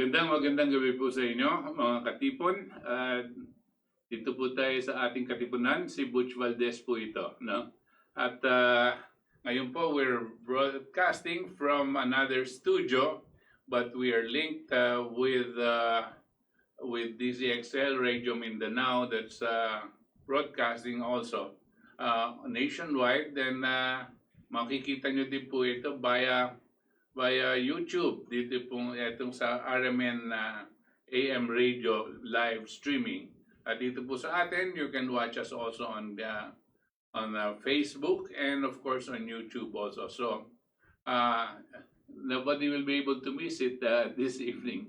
Magandang gabi po sa inyo, mga katipon. Dito po tayo sa ating katipunan, si Butch Valdes po ito. No? At ngayon po, we're broadcasting from another studio, but we are linked with DZXL Radio Mindanao that's broadcasting also nationwide. Then makikita nyo din po ito via YouTube, dito pong itong sa RMN AM radio live streaming. At dito po sa atin, you can watch us also on Facebook and of course on YouTube also. So nobody will be able to miss it this evening.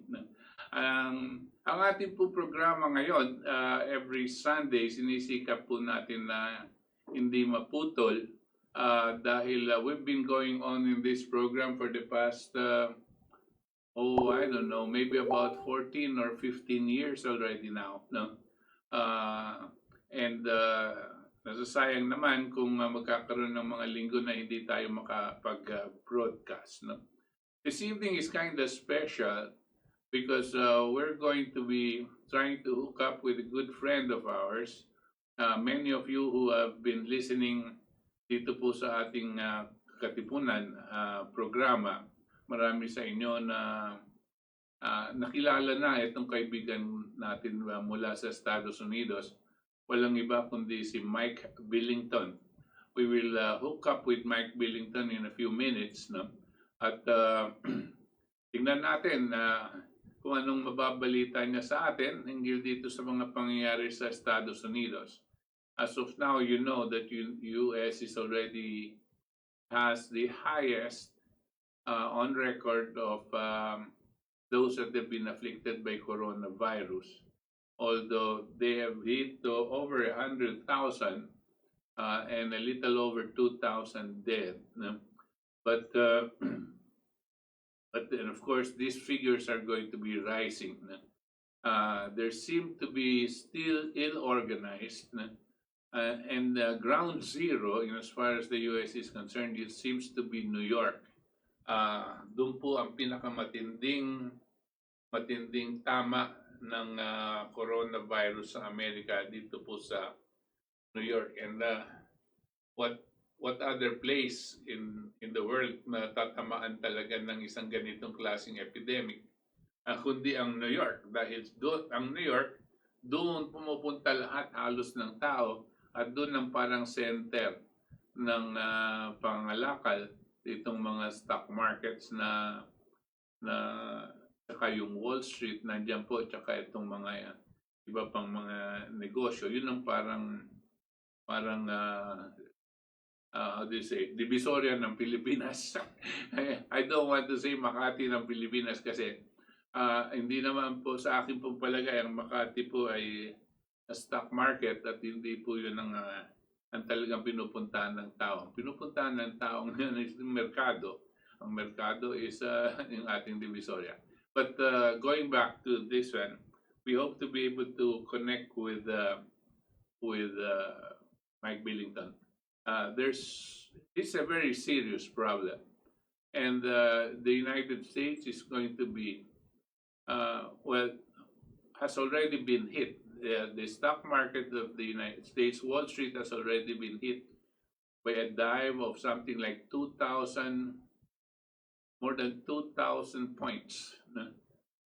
Ang ating po programa ngayon, every Sunday, sinisikap po natin na hindi maputol. Dahil we've been going on in this program for the past, I don't know, maybe about 14 or 15 years already now. No? Nasasayang naman kung magkakaroon ng mga linggo na hindi tayo makapag-broadcast. No? This evening is kind of special because we're going to be trying to hook up with a good friend of ours. Many of you who have been listening dito po sa ating Katipunan programa, marami sa inyo na nakilala na itong kaibigan natin mula sa Estados Unidos. Walang iba kundi si Mike Billington. We will hook up with Mike Billington in a few minutes. No? At tingnan natin kung anong mababalita niya sa atin hinggil dito sa mga pangyayari sa Estados Unidos. As of now, you know that U.S. is already has the highest on record of those that have been afflicted by coronavirus. Although they have hit over 100,000 and a little over 2,000 dead. No? But then of course these figures are going to be rising. No? There seem to be still ill-organized. No? And ground zero, as far as the U.S. is concerned, it seems to be New York. Doon po ang pinakamatinding tama ng coronavirus sa Amerika, dito po sa New York. And what other place in the world na tatamaan talaga ng isang ganitong klaseng epidemic kundi ang New York? Dahil doon ang New York, doon pumupunta lahat halos ng tao. At doon ang parang center ng pangalakal itong mga stock markets na saka yung Wall Street nandiyan po, saka itong mga iba pang mga negosyo. Yun ang parang how do you say, divisoria ng Pilipinas. I don't want to say Makati ng Pilipinas kasi hindi naman po sa akin pong palagay ang Makati po ay stock market at hindi po yun ang talagang pinupuntahan ng tao. Pinupuntahan ng tao ngayon is yung merkado. Ang merkado is yung ating divisoria. But going back to this one, we hope to be able to connect with Mike Billington. It's a very serious problem. And the United States is going to be, has already been hit. The stock market of the United States, Wall Street, has already been hit by a dive of something like more than 2,000 points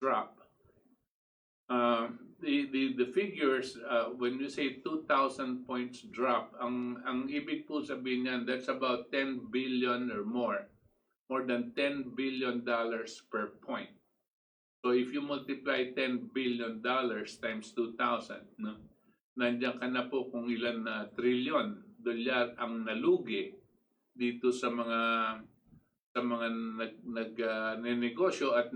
drop. The figures, when you say 2,000 points drop, ang ibig po sabihin niyan, that's about 10 billion or more than $10 billion per point. So if you multiply $10 billion times 2,000, no? Nandiyan ka na po kung ilan na trilyon dolyar ang nalugi dito sa mga nagnegosyo at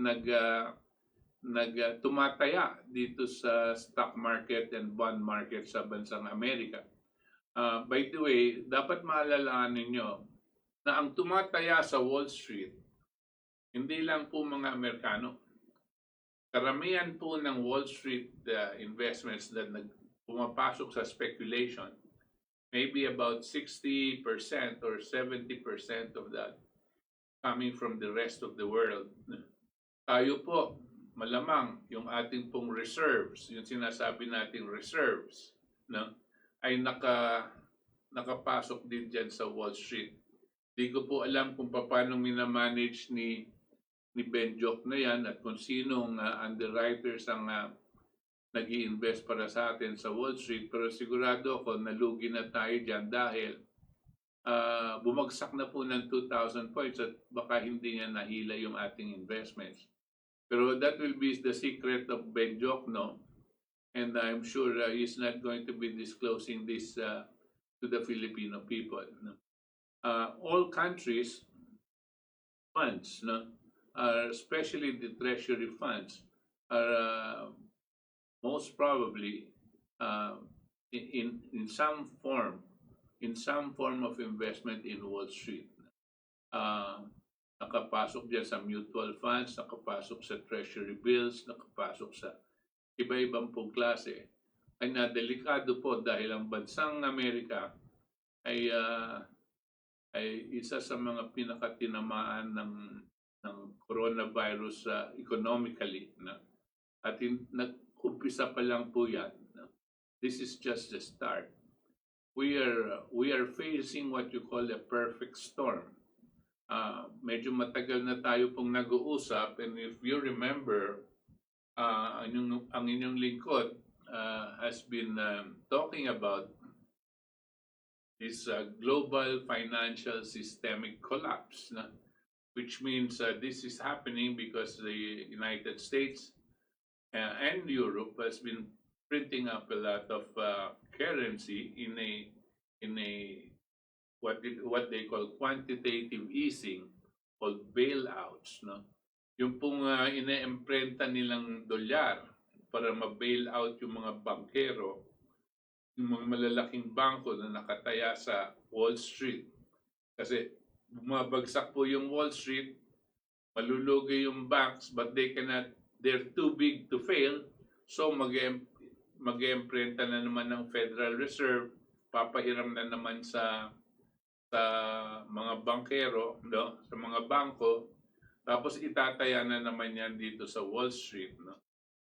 tumataya dito sa stock market and bond market sa bansang Amerika. By the way, dapat maalalaan ninyo na ang tumataya sa Wall Street, hindi lang po mga Amerikano. Karamihan po ng Wall Street investments na pumapasok sa speculation, maybe about 60% or 70% of that coming from the rest of the world. Tayo po, malamang yung ating pong reserves, yung sinasabi nating reserves, no, ay nakapasok din dyan sa Wall Street. Di ko po alam kung paano minamanage ni Benjok na yan at kung sinong underwriters ang nag-i-invest para sa atin sa Wall Street, pero sigurado ako nalugi na tayo dyan dahil bumagsak na po ng 2,000 points at baka hindi niya nahila yung ating investments. Pero that will be the secret of Benjok, no? And I'm sure he's not going to be disclosing this to the Filipino people. No? All countries' funds, no, especially the treasury funds, are most probably in some form of investment in Wall Street. Nakapasok dyan sa mutual funds, nakapasok sa treasury bills, nakapasok sa iba-ibang pong klase. Ay nadelikado po dahil ang bansang Amerika ay isa sa mga pinakatinamaan ng coronavirus economically. No? At nag-umpisa pa lang po yan. No? This is just the start. We are facing what you call a perfect storm. Medyo matagal na tayo pong nag-uusap, and if you remember, ang inyong lingkod has been talking about this global financial systemic collapse, which means this is happening because the United States and Europe has been printing up a lot of currency in a what they call quantitative easing, called bailouts, no? Yung pong ine-imprenta nilang dolyar para ma-bail out yung mga bankero, yung mga malalaking bangko na nakataya sa Wall Street. Kasi bumabagsak po yung Wall Street, malulugi yung banks, but they're too big to fail, so mag-imprenta na naman ng Federal Reserve, papahiram na naman sa mga bankero, no? Sa mga bangko, tapos itataya na naman yan dito sa Wall Street. No?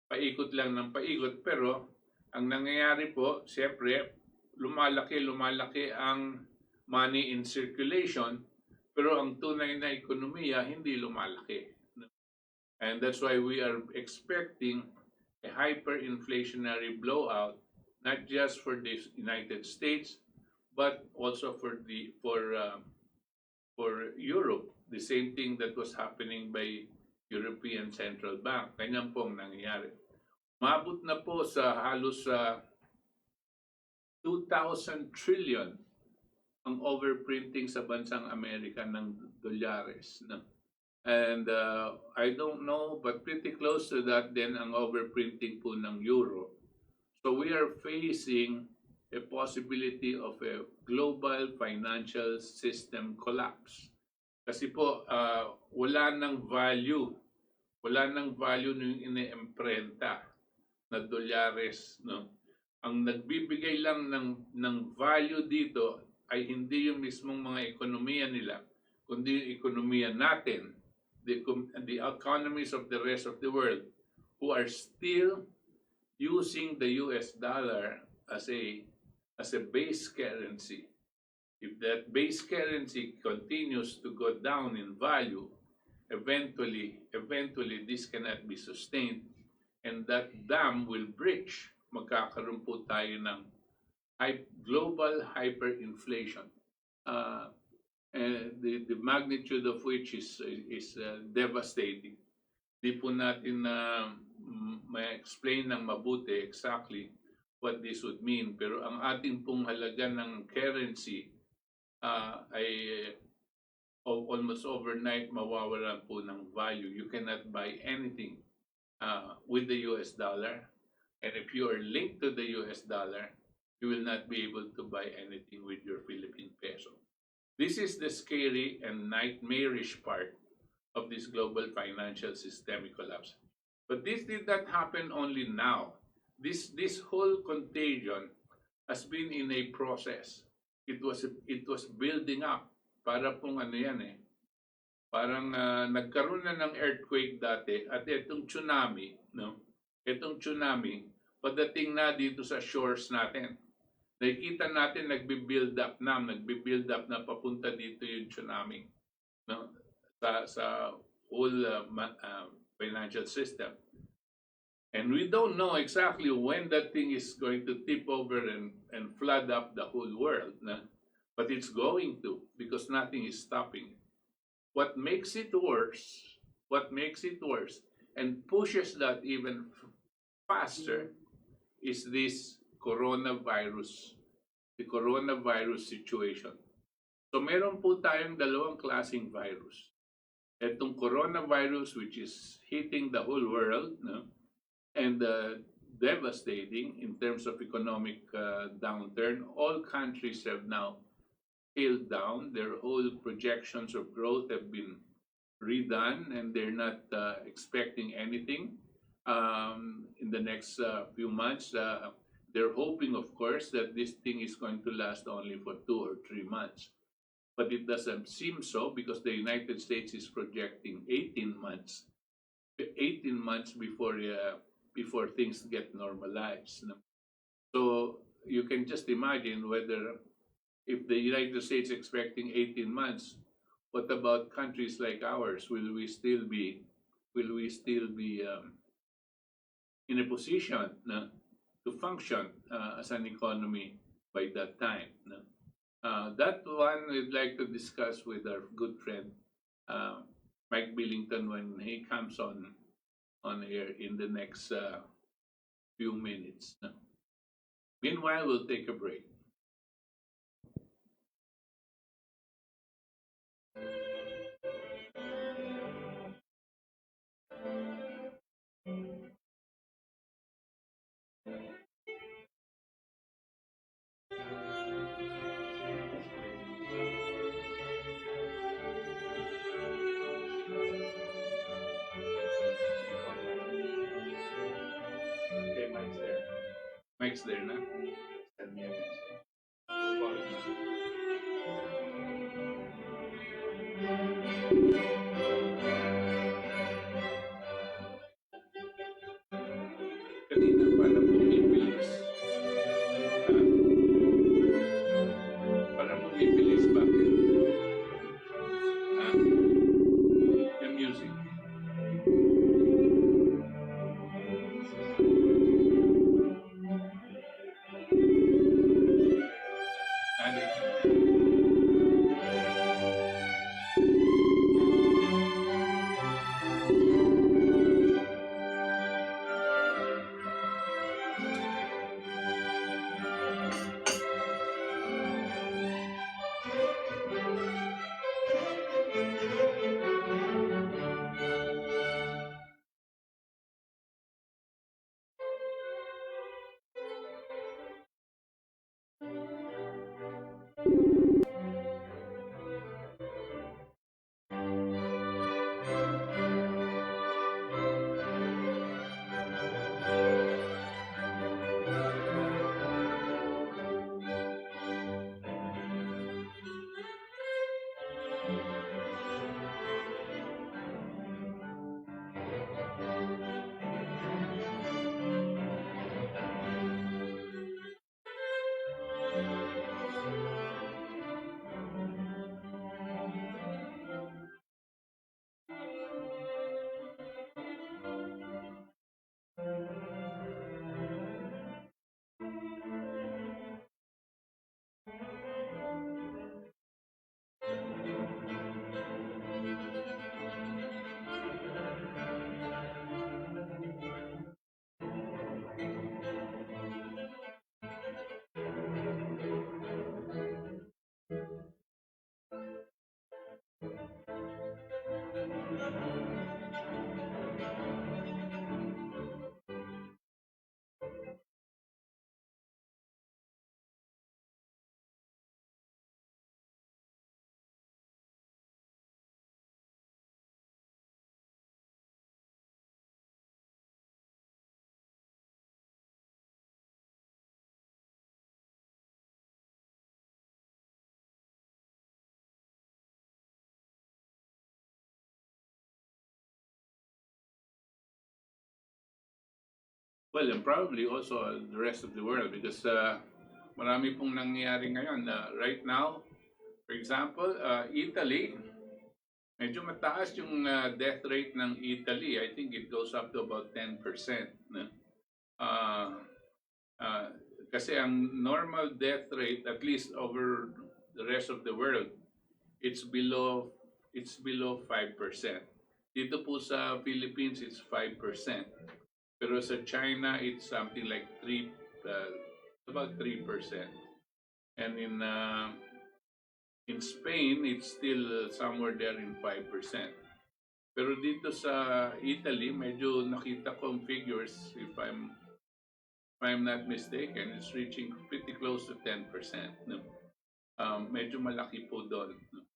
Paikot lang ng paikot, pero ang nangyayari po, siyempre, lumalaki ang money in circulation, pero ang tunay na ekonomiya hindi lumalaki. No? And that's why we are expecting a hyperinflationary blowout, not just for the United States, but also for Europe. The same thing that was happening by European Central Bank. Ganyan pong nangyayari. Mabot na po sa halos 2,000 trillion ang overprinting sa bansang Amerika ng dolyares. No? And I don't know, but pretty close to that din ang overprinting po ng euro. So we are facing a possibility of a global financial system collapse. Kasi po, wala nang value nung ine-imprenta na dolyares. No? Ang nagbibigay lang ng value dito ay hindi yung mismong mga ekonomiya nila, kundi yung ekonomiya natin, the economies of the rest of the world, who are still using the US dollar as a base currency. If that base currency continues to go down in value, eventually this cannot be sustained, and that dam will breach. Magkakaroon po tayo ng global hyperinflation, and the magnitude of which is devastating. Di po natin ma-explain ng mabuti exactly what this would mean, pero ang ating pong halaga ng currency ay almost overnight mawawalan po ng value. You cannot buy anything with the US dollar, and if you are linked to the US dollar, you will not be able to buy anything with your Philippine peso. This is the scary and nightmarish part of this global financial systemic collapse. But this did not happen only now. This whole contagion has been in a process. It was building up. Para pong ano yan Parang nagkaroon na ng earthquake dati at itong tsunami, no? Itong tsunami, pagdating na dito sa shores natin, nakikita natin nagbi-build up na papunta dito yung tsunami, no? Sa whole financial system. And we don't know exactly when that thing is going to tip over and flood up the whole world, no? But it's going to, because nothing is stopping it. What makes it worse, and pushes that even faster is this coronavirus, the coronavirus situation. So meron po tayong dalawang klaseng virus. Itong coronavirus, which is hitting the whole world, no? And devastating in terms of economic downturn. All countries have now scaled down. Their whole projections of growth have been redone, and they're not expecting anything in the next few months. They're hoping, of course, that this thing is going to last only for 2 or 3 months. But it doesn't seem so, because the United States is projecting 18 months before things get normalized. So you can just imagine whether, if the United States expecting 18 months, what about countries like ours? Will we still be in a position to function as an economy by that time? That one we'd like to discuss with our good friend Mike Billington when he comes on air in the next few minutes. Meanwhile, we'll take a break. Okay, Mike's there na? Send me a message. Kanina parang bumibilis. Parang bumibilis. Bakit? Yung music. well, and probably also the rest of the world because marami pong nangyayari ngayon. Right now, for example, Italy, medyo mataas yung death rate ng Italy. I think it goes up to about 10%. No? Uh, uh, Kasi ang normal death rate, at least over the rest of the world, it's below 5%. Dito po sa Philippines, it's 5%. Pero sa China, it's something like about 3%. And in Spain, it's still somewhere there in 5%. Pero dito sa Italy, medyo nakita kong figures, if I'm not mistaken, it's reaching pretty close to 10%. No? Medyo malaki po doon. No?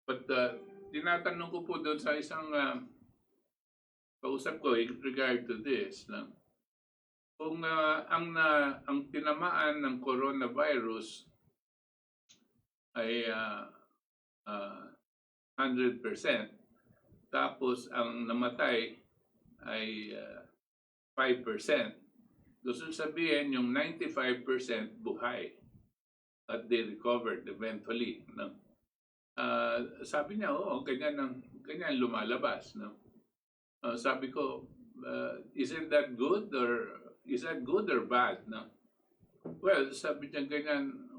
But tinatanong ko po doon sa isang kausap ko in regard to this, no? Kung ang tinamaan ng coronavirus ay 100%, tapos ang namatay ay 5%. Gusto sabihin yung 95% buhay at they recovered eventually. No? Sabi niya, oo, ganyan lumalabas. No? Sabi ko, isn't that good or is that good or bad? No? Well, sabi niya ganyan,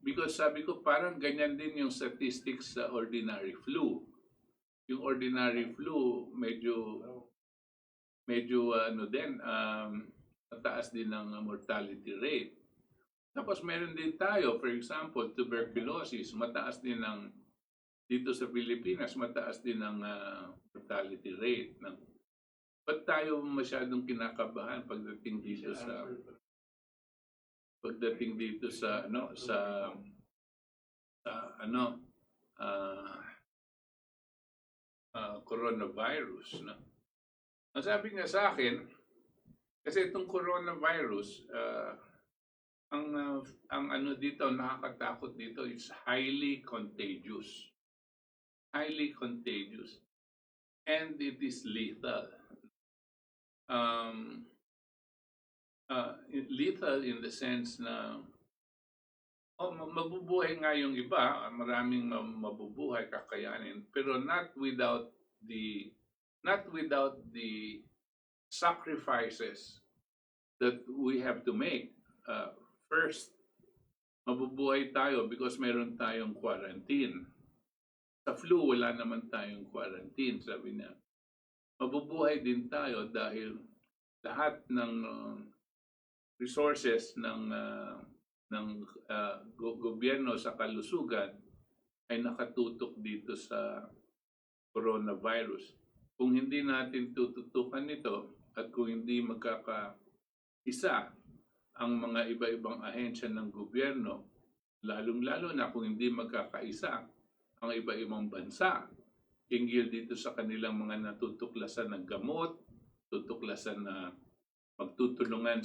because sabi ko parang ganyan din yung statistics sa ordinary flu. Yung ordinary flu medyo mataas din ang mortality rate. Tapos meron din tayo, for example, tuberculosis, mataas din ng dito sa Pilipinas, mataas din ang mortality rate. Ba't tayo masyadong kinakabahan pagdating dito sa coronavirus, no? Ang sabi nga sa akin, kasi itong coronavirus, ang ano dito, nakakatakot dito, it's highly contagious. Highly contagious. And it is lethal. Lethal in the sense na mabubuhay nga yung iba, maraming mabubuhay, kakayanin, pero not without the sacrifices that we have to make. First, mabubuhay tayo because meron tayong quarantine. Sa flu, wala naman tayong quarantine, sabi niya. Mabubuhay din tayo dahil lahat ng resources ng gobyerno sa kalusugan ay nakatutok dito sa coronavirus. Kung hindi natin tututukan ito at kung hindi magkakaisa ang mga iba-ibang ahensya ng gobyerno, lalong-lalo na kung hindi magkakaisa ang iba-ibang bansa, hinggil dito sa kanilang mga natutuklasan ng gamot, tutuklasan na magtutulungan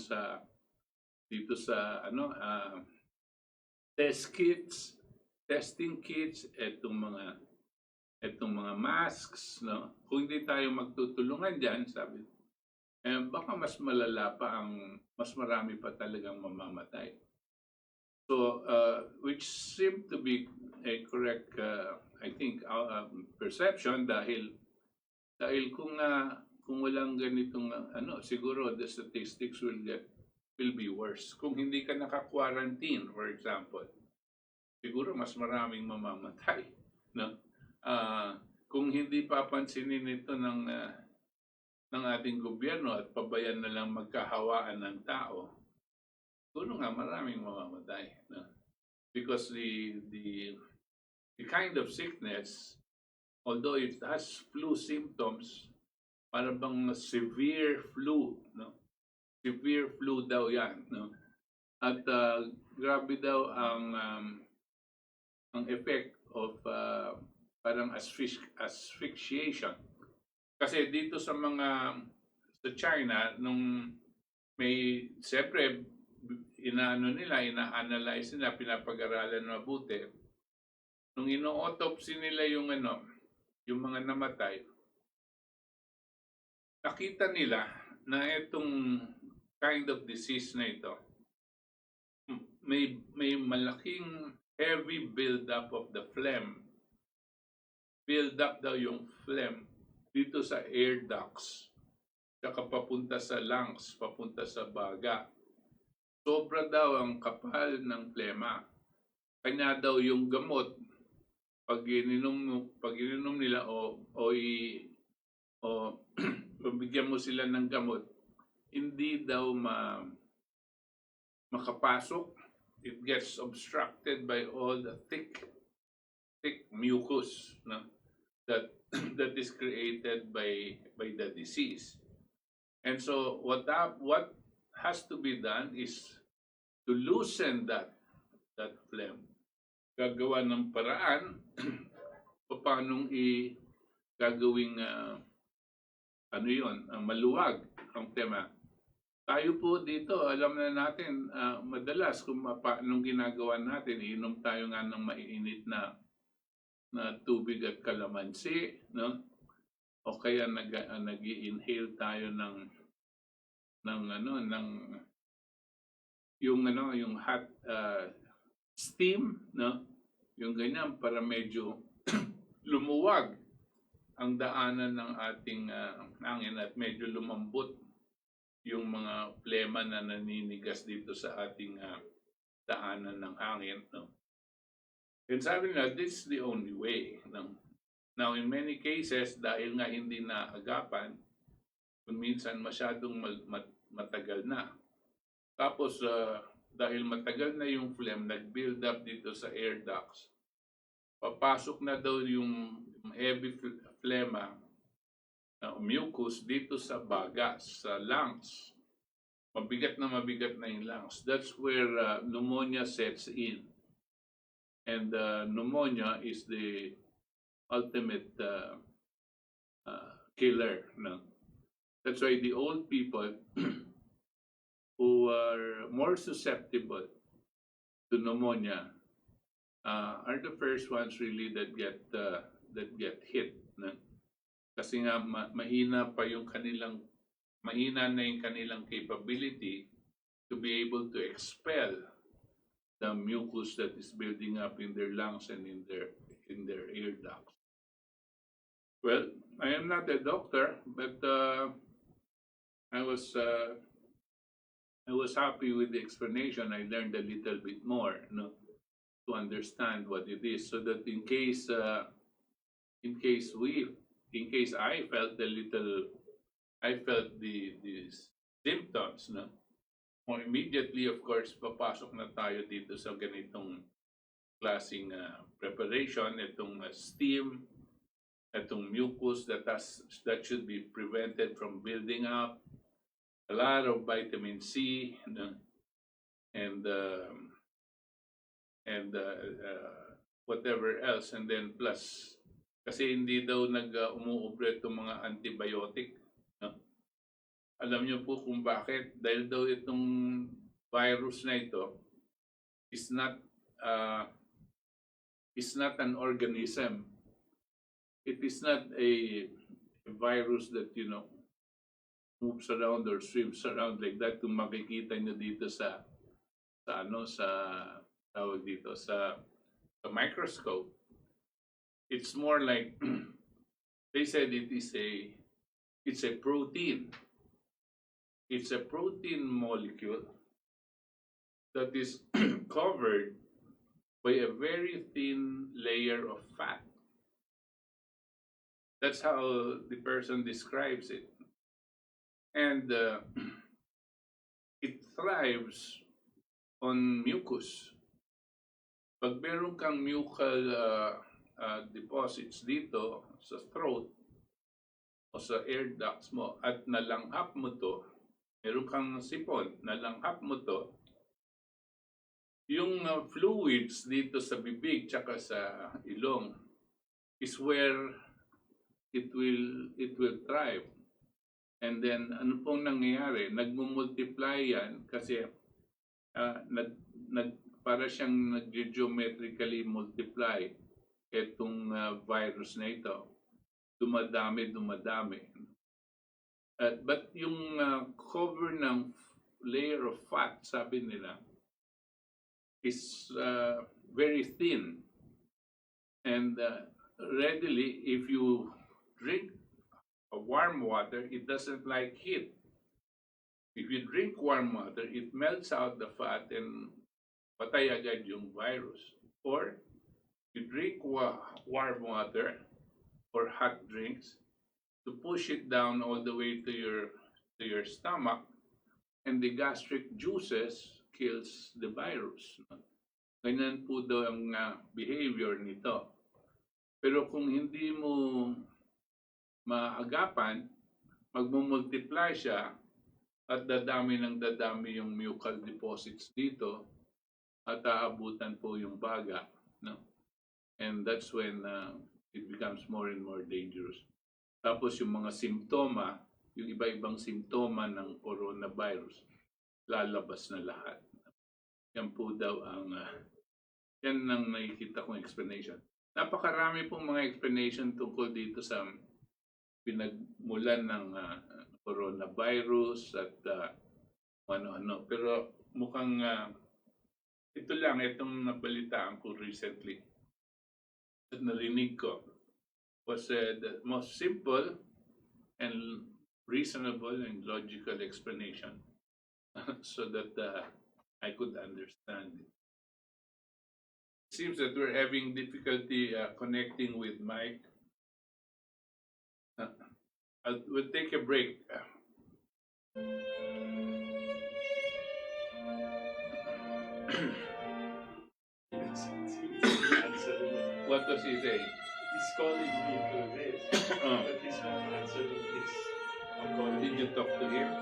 dito sa testing kits, etong mga masks, no? Kung hindi tayo magtutulungan diyan, sabi, baka mas malala pa mas marami pa talagang mamamatay. So, which seemed to be a correct, I think, perception dahil kung walang ganitong siguro the statistics will be worse. Kung hindi ka naka-quarantine, for example, siguro mas maraming mamamatay, no? Kung hindi papansinin ito ng ating gobyerno at pabayan na lang magkahawaan ng tao, siguro nga maraming mamamatay, no? Because the kind of sickness, although it has flu symptoms, para bang severe flu, no? Severe flu daw yan, no? At grabe daw ang effect of parang asphyxiation. Kasi dito sa China, nung may, siyempre, ina-analyze nila, pinapag-aralan mabuti. Nung ino-autopsy nila yung mga namatay, nakita nila na itong kind of disease na ito, may malaking heavy build-up of the phlegm. Build up daw yung phlegm dito sa air ducts, saka papunta sa lungs, papunta sa baga. Sobra daw ang kapal ng plema. Kanya daw yung gamot, pag ininom nila o bigyan mo sila ng gamot, hindi daw makapasok. It gets obstructed by all the thick mucus, no, that that is created by the disease. And so what has to be done is to loosen that phlegm. Gagawa ng paraan paano gagawing maluwag ang tema. Tayo po dito, alam na natin, madalas kung paano ginagawa natin, inom tayo nga ng maiinit na tubig at kalamansi, no? O kaya nag-i-inhale tayo ng yung hot steam, no? Yung ganyan para medyo lumuwag ang daanan ng ating hangin at medyo lumambot yung mga plema na naninigas dito sa ating daanan ng hangin, no? And sabi nila, this is the only way, no? Now, in many cases, dahil nga hindi naagapan, kung minsan masyadong matagal na. Tapos, dahil matagal na yung phlegm, nag-build up dito sa air ducts, papasok na daw yung heavy phlegma, mucus dito sa baga, sa lungs. Mabigat na yung lungs. That's where pneumonia sets in. And pneumonia is the ultimate killer. No? That's why the old people who are more susceptible to pneumonia are the first ones really that get hit. No? Kasi nga mahina na yung kanilang capability to be able to expel the mucus that is building up in their lungs and in their air ducts. Well, I am not a doctor, but I was happy with the explanation. I learned a little bit more, no, to understand what it is, so that in case I felt these symptoms, no, more immediately, of course, papasok na tayo dito sa ganitong klaseng preparation, itong steam, itong mucus that should be prevented from building up, a lot of vitamin C, no, and whatever else, and then plus, kasi hindi daw umuubre itong mga antibiotic, no? Alam niyo po kung bakit? Dahil daw itong virus na ito is not an organism. It is not a virus that, moves around or swims around like that. Kung makikita niyo dito sa tawag dito sa microscope, it's more like they said it's a protein. It's a protein molecule that is covered by a very thin layer of fat. That's how the person describes it. And it thrives on mucus. Pag meron kang mucal deposits dito sa throat o sa air ducts mo at nalanghap mo to, meron kang sipon, nalanghap mo to, yung fluids dito sa bibig tsaka sa ilong is where it will thrive. And then ano pong nangyayari? Nagmumultiply yan kasi para siyang nag-geometrically multiply itong virus na ito. Dumadami. But yung cover ng layer of fat, sabi nila, is very thin. And readily, if you drink warm water, it doesn't like heat. If you drink warm water, it melts out the fat and patay agad yung virus. Or you drink warm water or hot drinks to push it down all the way to your stomach, and the gastric juices kills the virus. Ganyan po daw ang behavior nito. Pero kung hindi mo maagapan, magmumultiply siya at dadami ng dadami yung mucal deposits dito at aabutan po yung baga. No? And that's when it becomes more and more dangerous. Tapos yung mga simptoma, yung iba-ibang simptoma ng coronavirus, lalabas na lahat. Yan po daw ang, yan ang nakikita kong explanation. Napakarami pong mga explanation tungkol dito sa pinagmulan ng coronavirus at ano-ano. Pero mukhang ito lang, itong nabalitaan ko recently at narinig ko was the most simple and reasonable and logical explanation so that I could understand it. It seems that we're having difficulty connecting with Mike. We'll take a break. What does he say? He's calling me to this, but he's not answering his. I'm calling. Did you talk to him?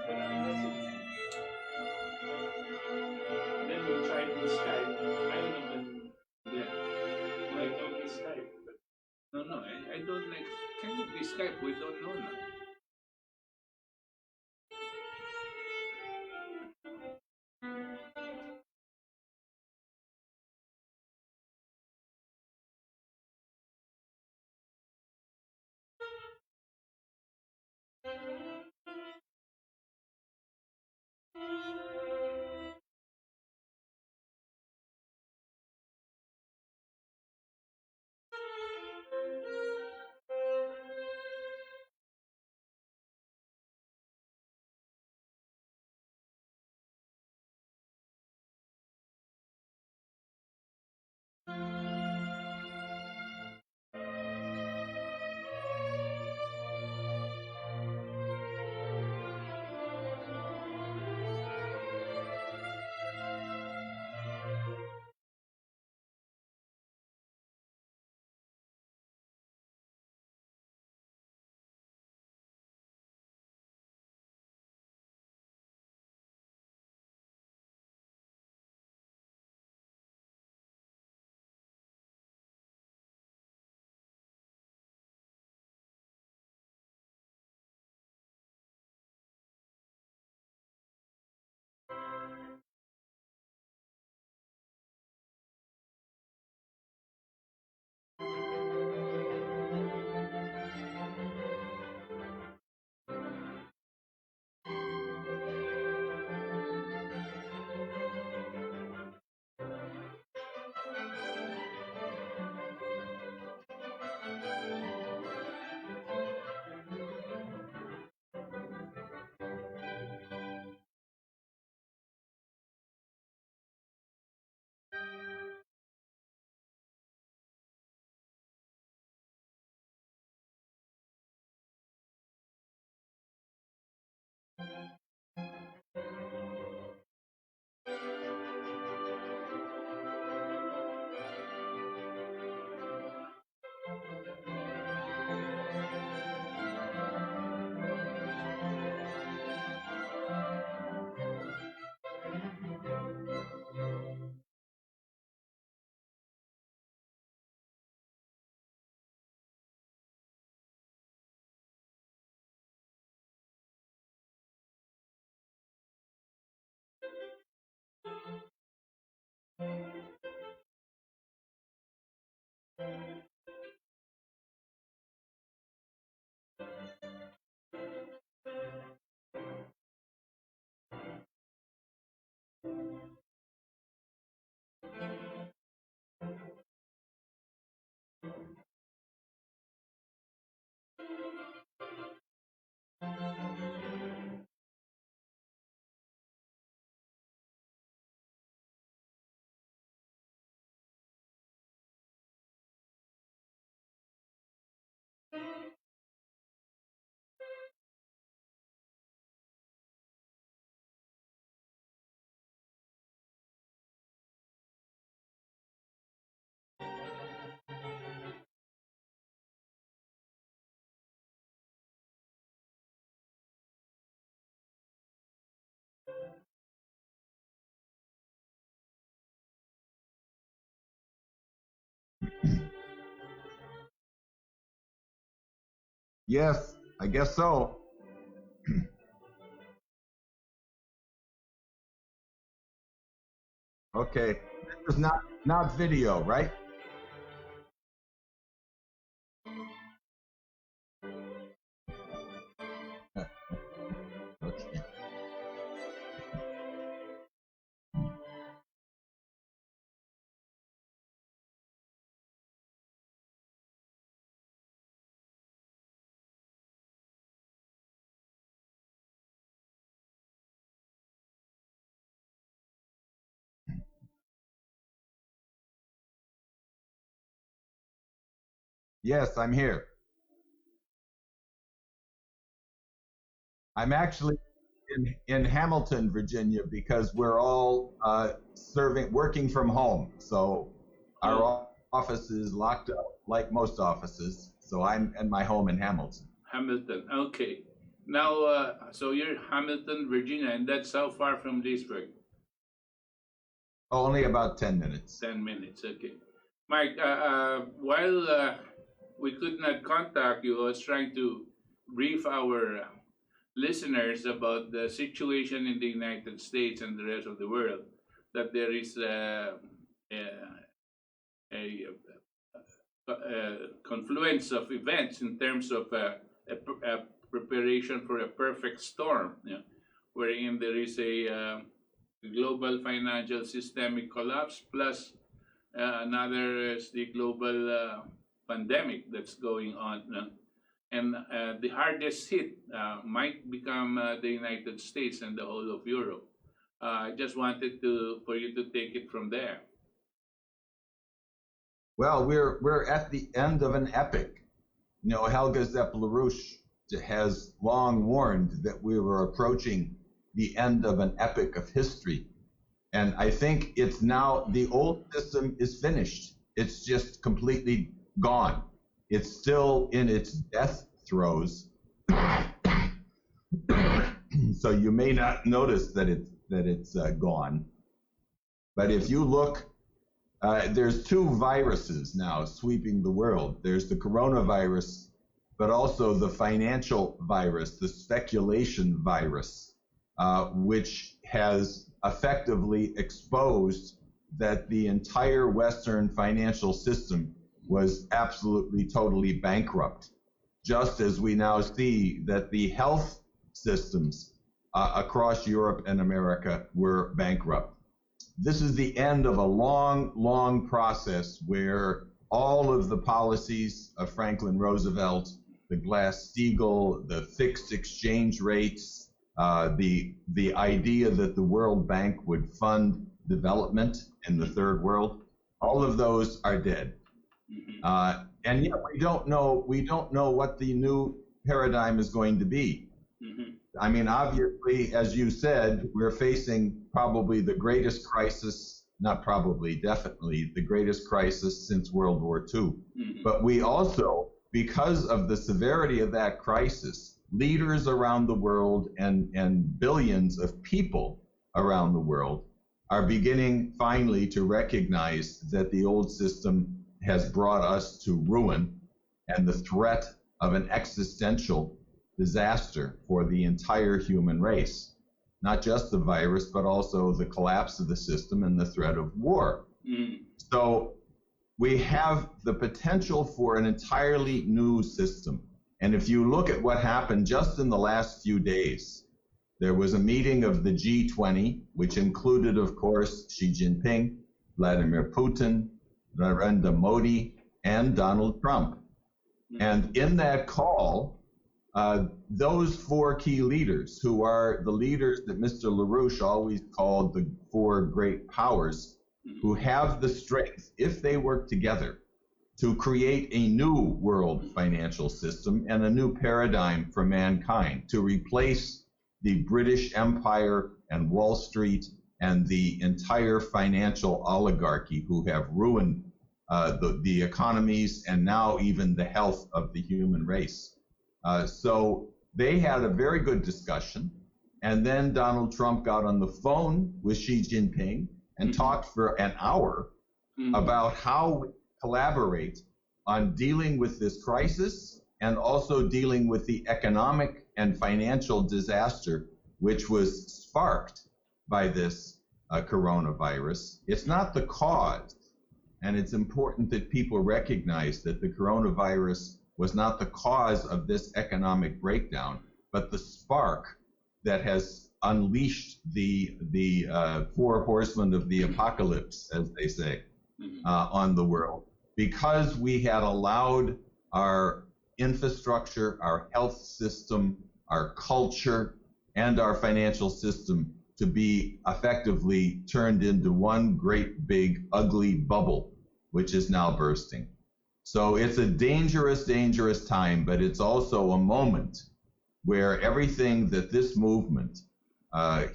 But I'm messaging. Then we tried to Skype. I don't know when. Yeah. I know we Skype, but No, I don't like. Can it be Skype? We don't know now. Yes, I guess so. Okay, this is not video, right? Okay. Yes, I'm here. I'm actually in Hamilton, Virginia, because we're all working from home. So our office is locked up, like most offices. So I'm in my home in Hamilton. Hamilton. Okay. Now, so you're Hamilton, Virginia, and that's how far from Leesburg? Only about 10 minutes. 10 minutes. Okay. Mike, while we could not contact you, I was trying to brief our listeners about the situation in the United States and the rest of the world. That there is a confluence of events in terms of a preparation for a perfect storm, wherein there is a global financial systemic collapse plus another is the global pandemic that's going on. And the hardest hit might become the United States and the whole of Europe. I just wanted for you to take it from there. Well, we're at the end of an epic. You know, Helga Zepp LaRouche has long warned that we were approaching the end of an epic of history. And I think it's now, the old system is finished. It's just completely gone. It's still in its death throes. So you may not notice that it's gone. But if you look, there's two viruses now sweeping the world. There's the coronavirus, but also the financial virus, the speculation virus, which has effectively exposed that the entire Western financial system was absolutely, totally bankrupt. Just as we now see that the health systems across Europe and America were bankrupt. This is the end of a long, long process where all of the policies of Franklin Roosevelt, the Glass-Steagall, the fixed exchange rates, the idea that the World Bank would fund development in the third world, all of those are dead. And yet we don't know what the new paradigm is going to be. I mean, obviously, as you said, we're facing probably the greatest crisis, not probably, definitely the greatest crisis since World War II. But we also, because of the severity of that crisis, leaders around the world and billions of people around the world are beginning finally to recognize that the old system has brought us to ruin and the threat of an existential disaster for the entire human race. Not just the virus, but also the collapse of the system and the threat of war. So we have the potential for an entirely new system. And if you look at what happened just in the last few days, there was a meeting of the G20, which included, of course, Xi Jinping, Vladimir Putin, Narendra Modi, and Donald Trump. And in that call, those four key leaders, who are the leaders that Mr. LaRouche always called the four great powers, who have the strength, if they work together, to create a new world financial system and a new paradigm for mankind, to replace the British Empire and Wall Street and the entire financial oligarchy who have ruined the economies and now even the health of the human race. So they had a very good discussion. And then Donald Trump got on the phone with Xi Jinping and talked for an hour about how collaborate on dealing with this crisis and also dealing with the economic and financial disaster which was sparked by this coronavirus. It's not the cause, and it's important that people recognize that the coronavirus was not the cause of this economic breakdown, but the spark that has unleashed the four horsemen of the apocalypse, as they say, on the world, because we had allowed our infrastructure, our health system, our culture, and our financial system to be effectively turned into one great big ugly bubble, which is now bursting. So it's a dangerous, dangerous time, but it's also a moment where everything that this movement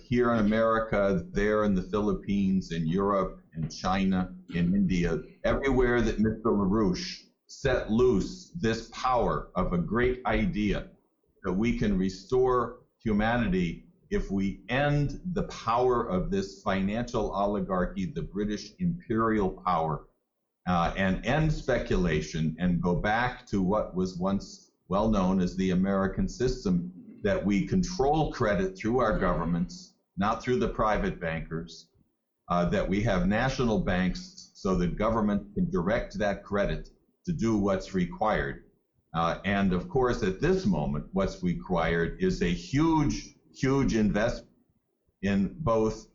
here in America, there in the Philippines, in Europe, in China, in India, everywhere that Mr. LaRouche set loose this power of a great idea that we can restore humanity if we end the power of this financial oligarchy, the British imperial power, and end speculation and go back to what was once well known as the American system, that we control credit through our governments, not through the private bankers, that we have national banks so that government can direct that credit to do what's required. And of course, at this moment, what's required is a huge, huge investment in both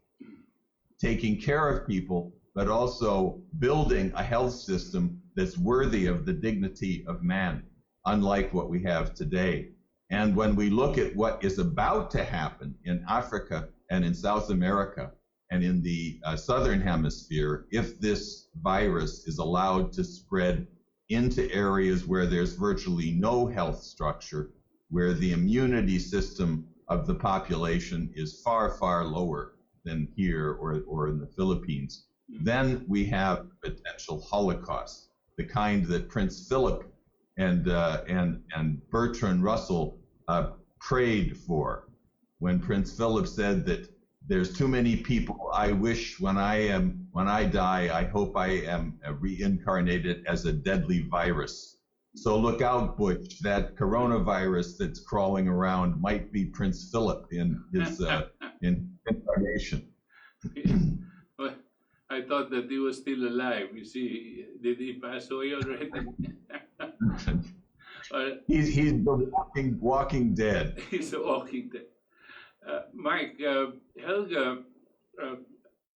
taking care of people, but also building a health system that's worthy of the dignity of man, unlike what we have today. And when we look at what is about to happen in Africa and in South America and in the Southern Hemisphere, if this virus is allowed to spread into areas where there's virtually no health structure, where the immunity system of the population is far, far lower than here or in the Philippines, then we have potential Holocaust, the kind that Prince Philip and Bertrand Russell prayed for, when Prince Philip said that there's too many people I wish when I die, I hope I am reincarnated as a deadly virus. So look out, Butch, that coronavirus that's crawling around might be Prince Philip in his incarnation. Well, I thought that he was still alive. You see, did he pass away already? He's the walking dead. He's a walking dead. Mike, Helga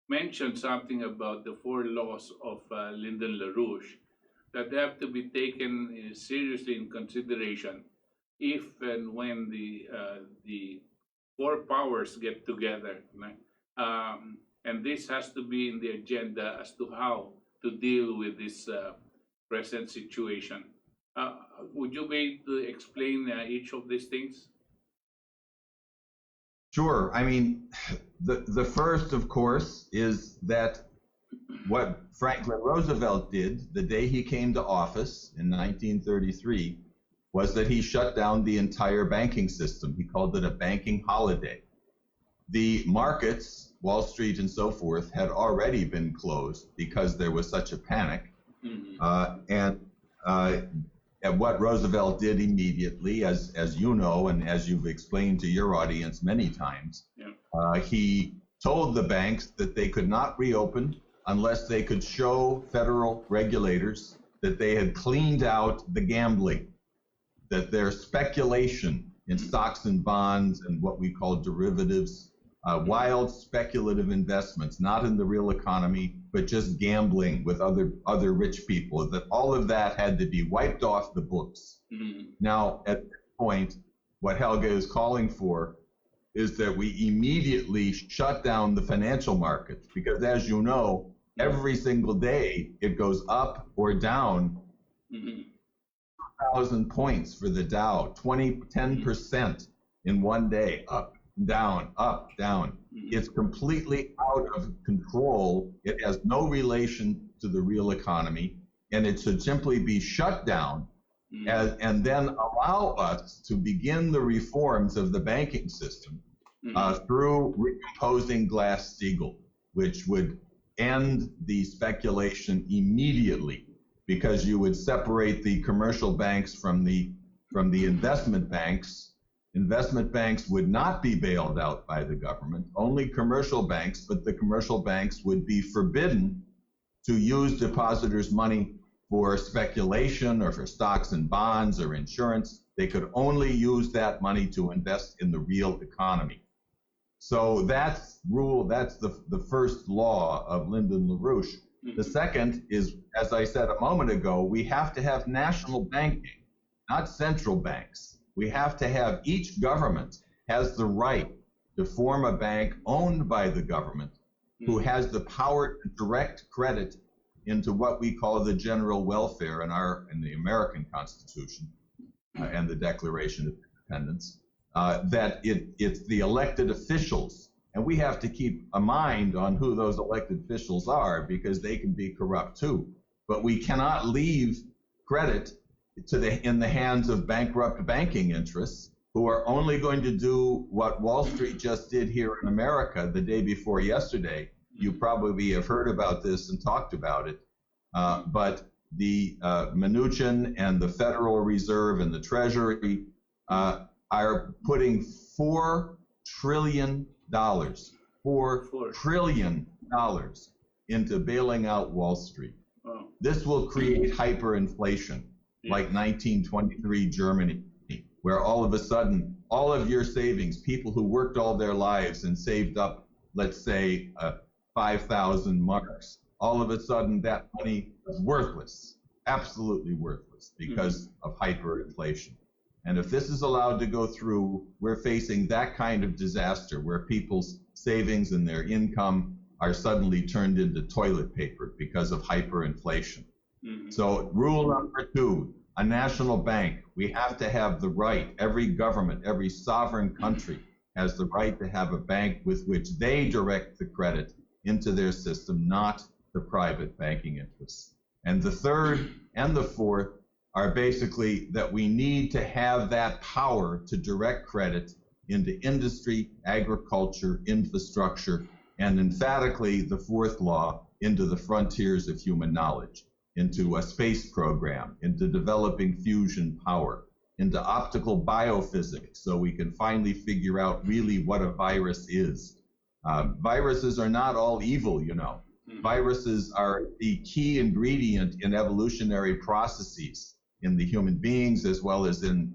mentioned something about the 4 laws of Lyndon LaRouche that have to be taken seriously in consideration if and when the 4 powers get together. And this has to be in the agenda as to how to deal with this present situation. Would you be able to explain each of these things? Sure. I mean, the first, of course, is that what Franklin Roosevelt did the day he came to office in 1933 was that he shut down the entire banking system. He called it a banking holiday. The markets, Wall Street and so forth, had already been closed because there was such a panic. And what Roosevelt did immediately, as you know, and as you've explained to your audience many times, he told the banks that they could not reopen unless they could show federal regulators that they had cleaned out the gambling, that their speculation in stocks and bonds and what we call derivatives, wild speculative investments, not in the real economy, but just gambling with other rich people, that all of that had to be wiped off the books. Now, at this point, what Helga is calling for is that we immediately shut down the financial markets, because as you know, every single day it goes up or down 1,000 points for the Dow, 10% in one day, up, down, up, down. It's completely out of control. It has no relation to the real economy, and it should simply be shut down and then allow us to begin the reforms of the banking system through recomposing Glass-Steagall, which would end the speculation immediately, because you would separate the commercial banks from the investment banks. Investment banks would not be bailed out by the government, only commercial banks, but the commercial banks would be forbidden to use depositors' money for speculation or for stocks and bonds or insurance. They could only use that money to invest in the real economy. So that's the first law of Lyndon LaRouche. The second is, as I said a moment ago, we have to have national banking, not central banks. We have to have, each government has the right to form a bank owned by the government who has the power to direct credit into what we call the general welfare in the American Constitution and the Declaration of Independence, that it's the elected officials. And we have to keep a mind on who those elected officials are, because they can be corrupt too. But we cannot leave credit in the hands of bankrupt banking interests who are only going to do what Wall Street just did here in America the day before yesterday. You probably have heard about this and talked about it, but the Mnuchin and the Federal Reserve and the Treasury are putting $4 trillion into bailing out Wall Street. Wow. This will create hyperinflation, like 1923 Germany, where all of a sudden, all of your savings, people who worked all their lives and saved up, let's say, 5,000 marks, all of a sudden that money is worthless, absolutely worthless, because of hyperinflation. And if this is allowed to go through, we're facing that kind of disaster where people's savings and their income are suddenly turned into toilet paper because of hyperinflation. So rule number 2, a national bank. We have to have the right, every government, every sovereign country has the right to have a bank with which they direct the credit into their system, not the private banking interests. And the third and the fourth are basically that we need to have that power to direct credit into industry, agriculture, infrastructure, and emphatically the fourth law, into the frontiers of human knowledge, into a space program, into developing fusion power, into optical biophysics, so we can finally figure out really what a virus is. Viruses are not all evil, you know. Viruses are the key ingredient in evolutionary processes in the human beings as well as in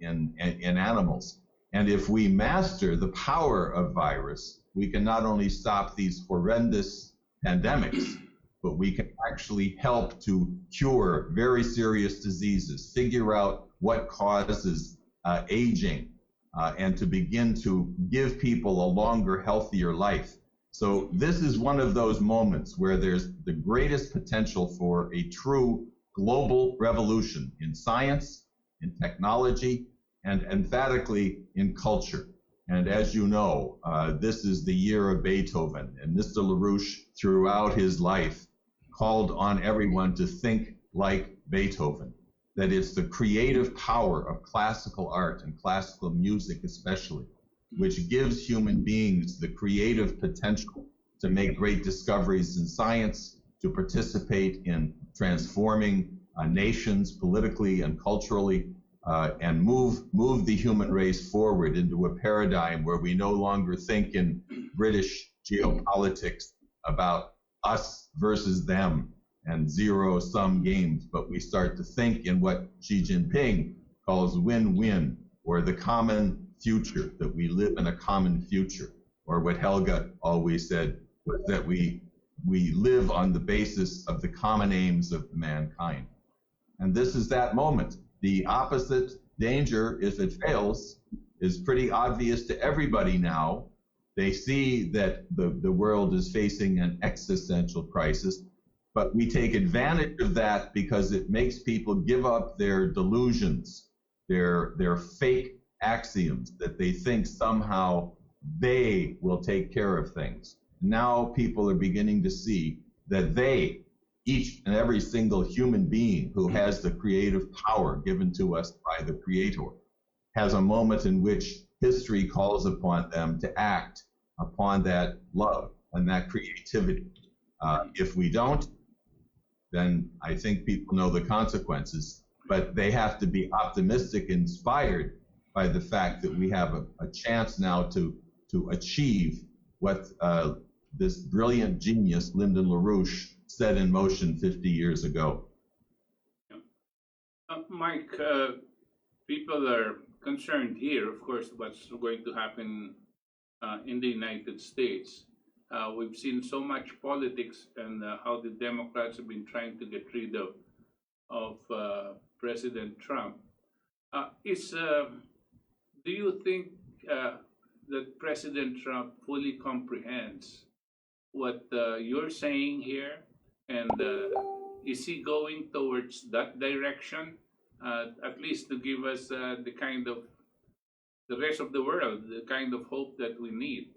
animals. And if we master the power of virus, we can not only stop these horrendous pandemics, but we can actually help to cure very serious diseases, figure out what causes aging, and to begin to give people a longer, healthier life. So this is one of those moments where there's the greatest potential for a true global revolution in science, in technology, and emphatically in culture. And as you know, this is the year of Beethoven, and Mr. LaRouche, throughout his life, called on everyone to think like Beethoven, that it's the creative power of classical art and classical music especially, which gives human beings the creative potential to make great discoveries in science, to participate in transforming nations politically and culturally, and move the human race forward into a paradigm where we no longer think in British geopolitics about us versus them and zero-sum games, but we start to think in what Xi Jinping calls win-win, or the common future, that we live in a common future, or what Helga always said was that we live on the basis of the common aims of mankind. And this is that moment. The opposite danger, if it fails, is pretty obvious to everybody now. They see that the world is facing an existential crisis, but we take advantage of that because it makes people give up their delusions, their fake axioms that they think somehow they will take care of things. Now people are beginning to see that they, each and every single human being who has the creative power given to us by the Creator, has a moment in which history calls upon them to act upon that love and that creativity. If we don't, then I think people know the consequences. But they have to be optimistic, inspired by the fact that we have a chance now to achieve what this brilliant genius, Lyndon LaRouche, set in motion 50 years ago. Mike, people are concerned here, of course, what's going to happen in the United States. We've seen so much politics and how the Democrats have been trying to get rid of President Trump. Do you think that President Trump fully comprehends what you're saying here? And is he going towards that direction, at least to give us the kind of, the rest of the world, the kind of hope that we need?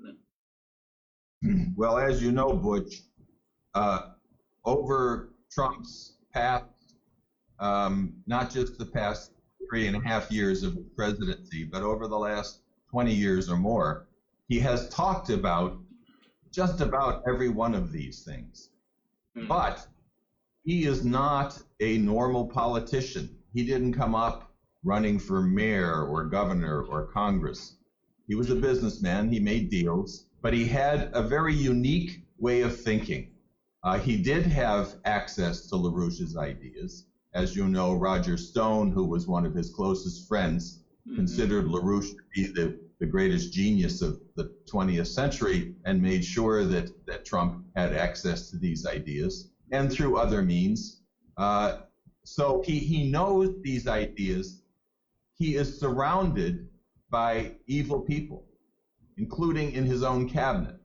Well, as you know, Butch, over Trump's past, not just the past 3.5 years of presidency, but over the last 20 years or more, he has talked about just about every one of these things. But he is not a normal politician. He didn't come up running for mayor or governor or Congress. He was a businessman. He made deals, but he had a very unique way of thinking. He did have access to LaRouche's ideas. As you know, Roger Stone, who was one of his closest friends, considered LaRouche to be the greatest genius of the 20th century and made sure that Trump had access to these ideas, and through other means. So he knows these ideas. He is surrounded by evil people, including in his own cabinet.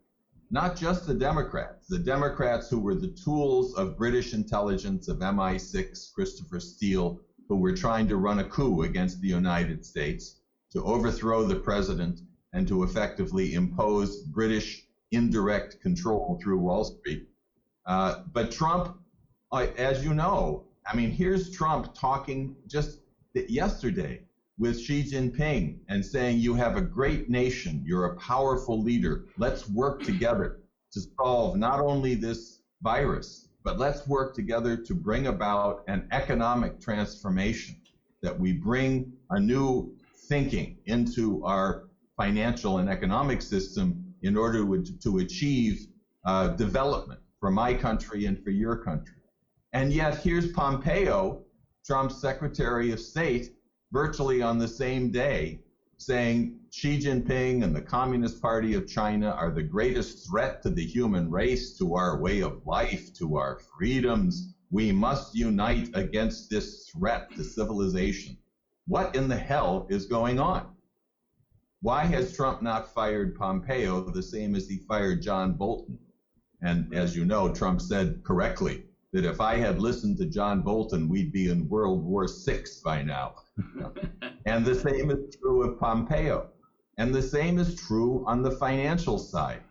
Not just the Democrats who were the tools of British intelligence, of MI6, Christopher Steele, who were trying to run a coup against the United States to overthrow the president and to effectively impose British indirect control through Wall Street. But Trump, as you know, I mean, here's Trump talking just yesterday with Xi Jinping and saying, you have a great nation, you're a powerful leader, let's work together to solve not only this virus, but let's work together to bring about an economic transformation, that we bring a new thinking into our financial and economic system in order to achieve development for my country and for your country. And yet here's Pompeo, Trump's Secretary of State, virtually on the same day, saying Xi Jinping and the Communist Party of China are the greatest threat to the human race, to our way of life, to our freedoms. We must unite against this threat to civilization. What in the hell is going on? Why has Trump not fired Pompeo the same as he fired John Bolton? And as you know, Trump said correctly that if I had listened to John Bolton, we'd be in World War VI by now. And the same is true of Pompeo. And the same is true on the financial side.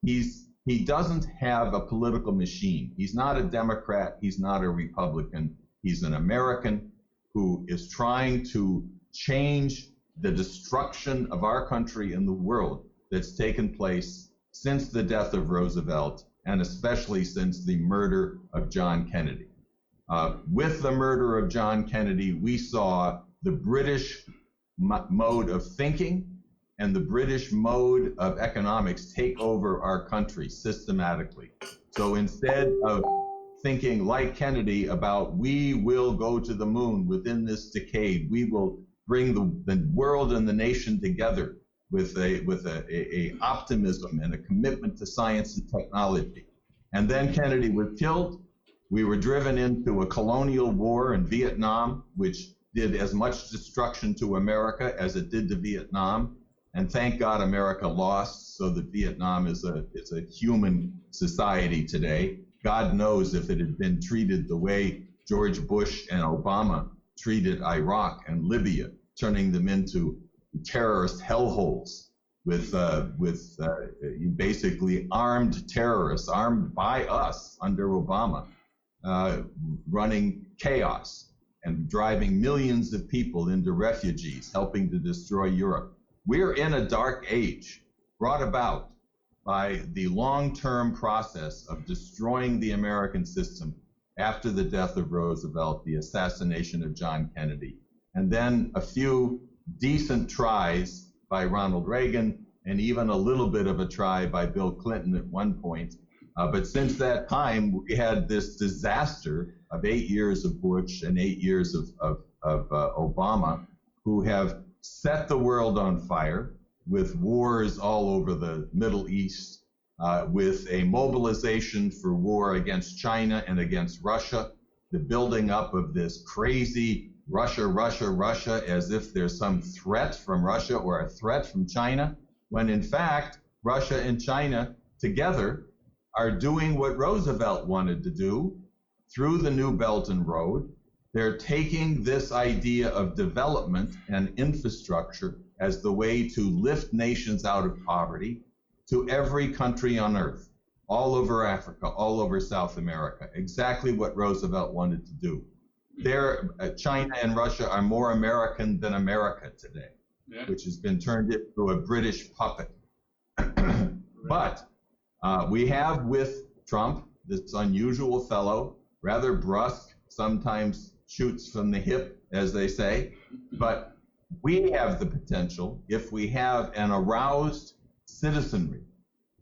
He doesn't have a political machine. He's not a Democrat. He's not a Republican. He's an American who is trying to change the destruction of our country and the world that's taken place since the death of Roosevelt, and especially since the murder of John Kennedy. With the murder of John Kennedy, we saw the British mode of thinking and the British mode of economics take over our country systematically. So instead of thinking like Kennedy about we will go to the moon within this decade, we will bring the world and the nation together with a optimism and a commitment to science and technology. And then Kennedy was killed. We were driven into a colonial war in Vietnam, which did as much destruction to America as it did to Vietnam. And thank God America lost, so that Vietnam is a human society today. God knows if it had been treated the way George Bush and Obama treated Iraq and Libya, turning them into terrorist hellholes with basically armed terrorists, armed by us under Obama, running chaos and driving millions of people into refugees, helping to destroy Europe. We're in a dark age brought about by the long-term process of destroying the American system after the death of Roosevelt, the assassination of John Kennedy, and then a few decent tries by Ronald Reagan, and even a little bit of a try by Bill Clinton at one point. But since that time, we had this disaster of 8 years of Bush and 8 years of Obama, who have set the world on fire with wars all over the Middle East, with a mobilization for war against China and against Russia, the building up of this crazy Russia, Russia, Russia, as if there's some threat from Russia or a threat from China, when in fact, Russia and China together are doing what Roosevelt wanted to do through the New Belt and Road. They're taking this idea of development and infrastructure as the way to lift nations out of poverty to every country on earth, all over Africa, all over South America, exactly what Roosevelt wanted to do. China and Russia are more American than America today, which has been turned into a British puppet. But we have with Trump this unusual fellow, rather brusque, sometimes shoots from the hip, as they say, but we have the potential, if we have an aroused citizenry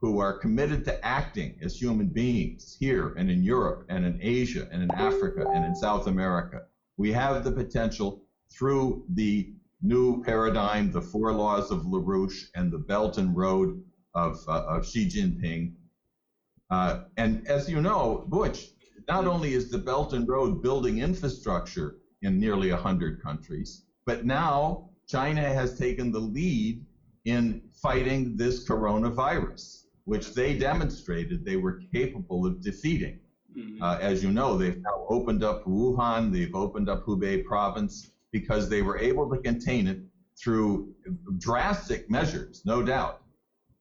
who are committed to acting as human beings here and in Europe and in Asia and in Africa and in South America, we have the potential through the new paradigm, the 4 laws of LaRouche and the Belt and Road of Xi Jinping. And as you know, Butch, not only is the Belt and Road building infrastructure in nearly 100 countries, but now China has taken the lead in fighting this coronavirus, which they demonstrated they were capable of defeating. As you know, they've now opened up Wuhan, they've opened up Hubei province, because they were able to contain it through drastic measures, no doubt.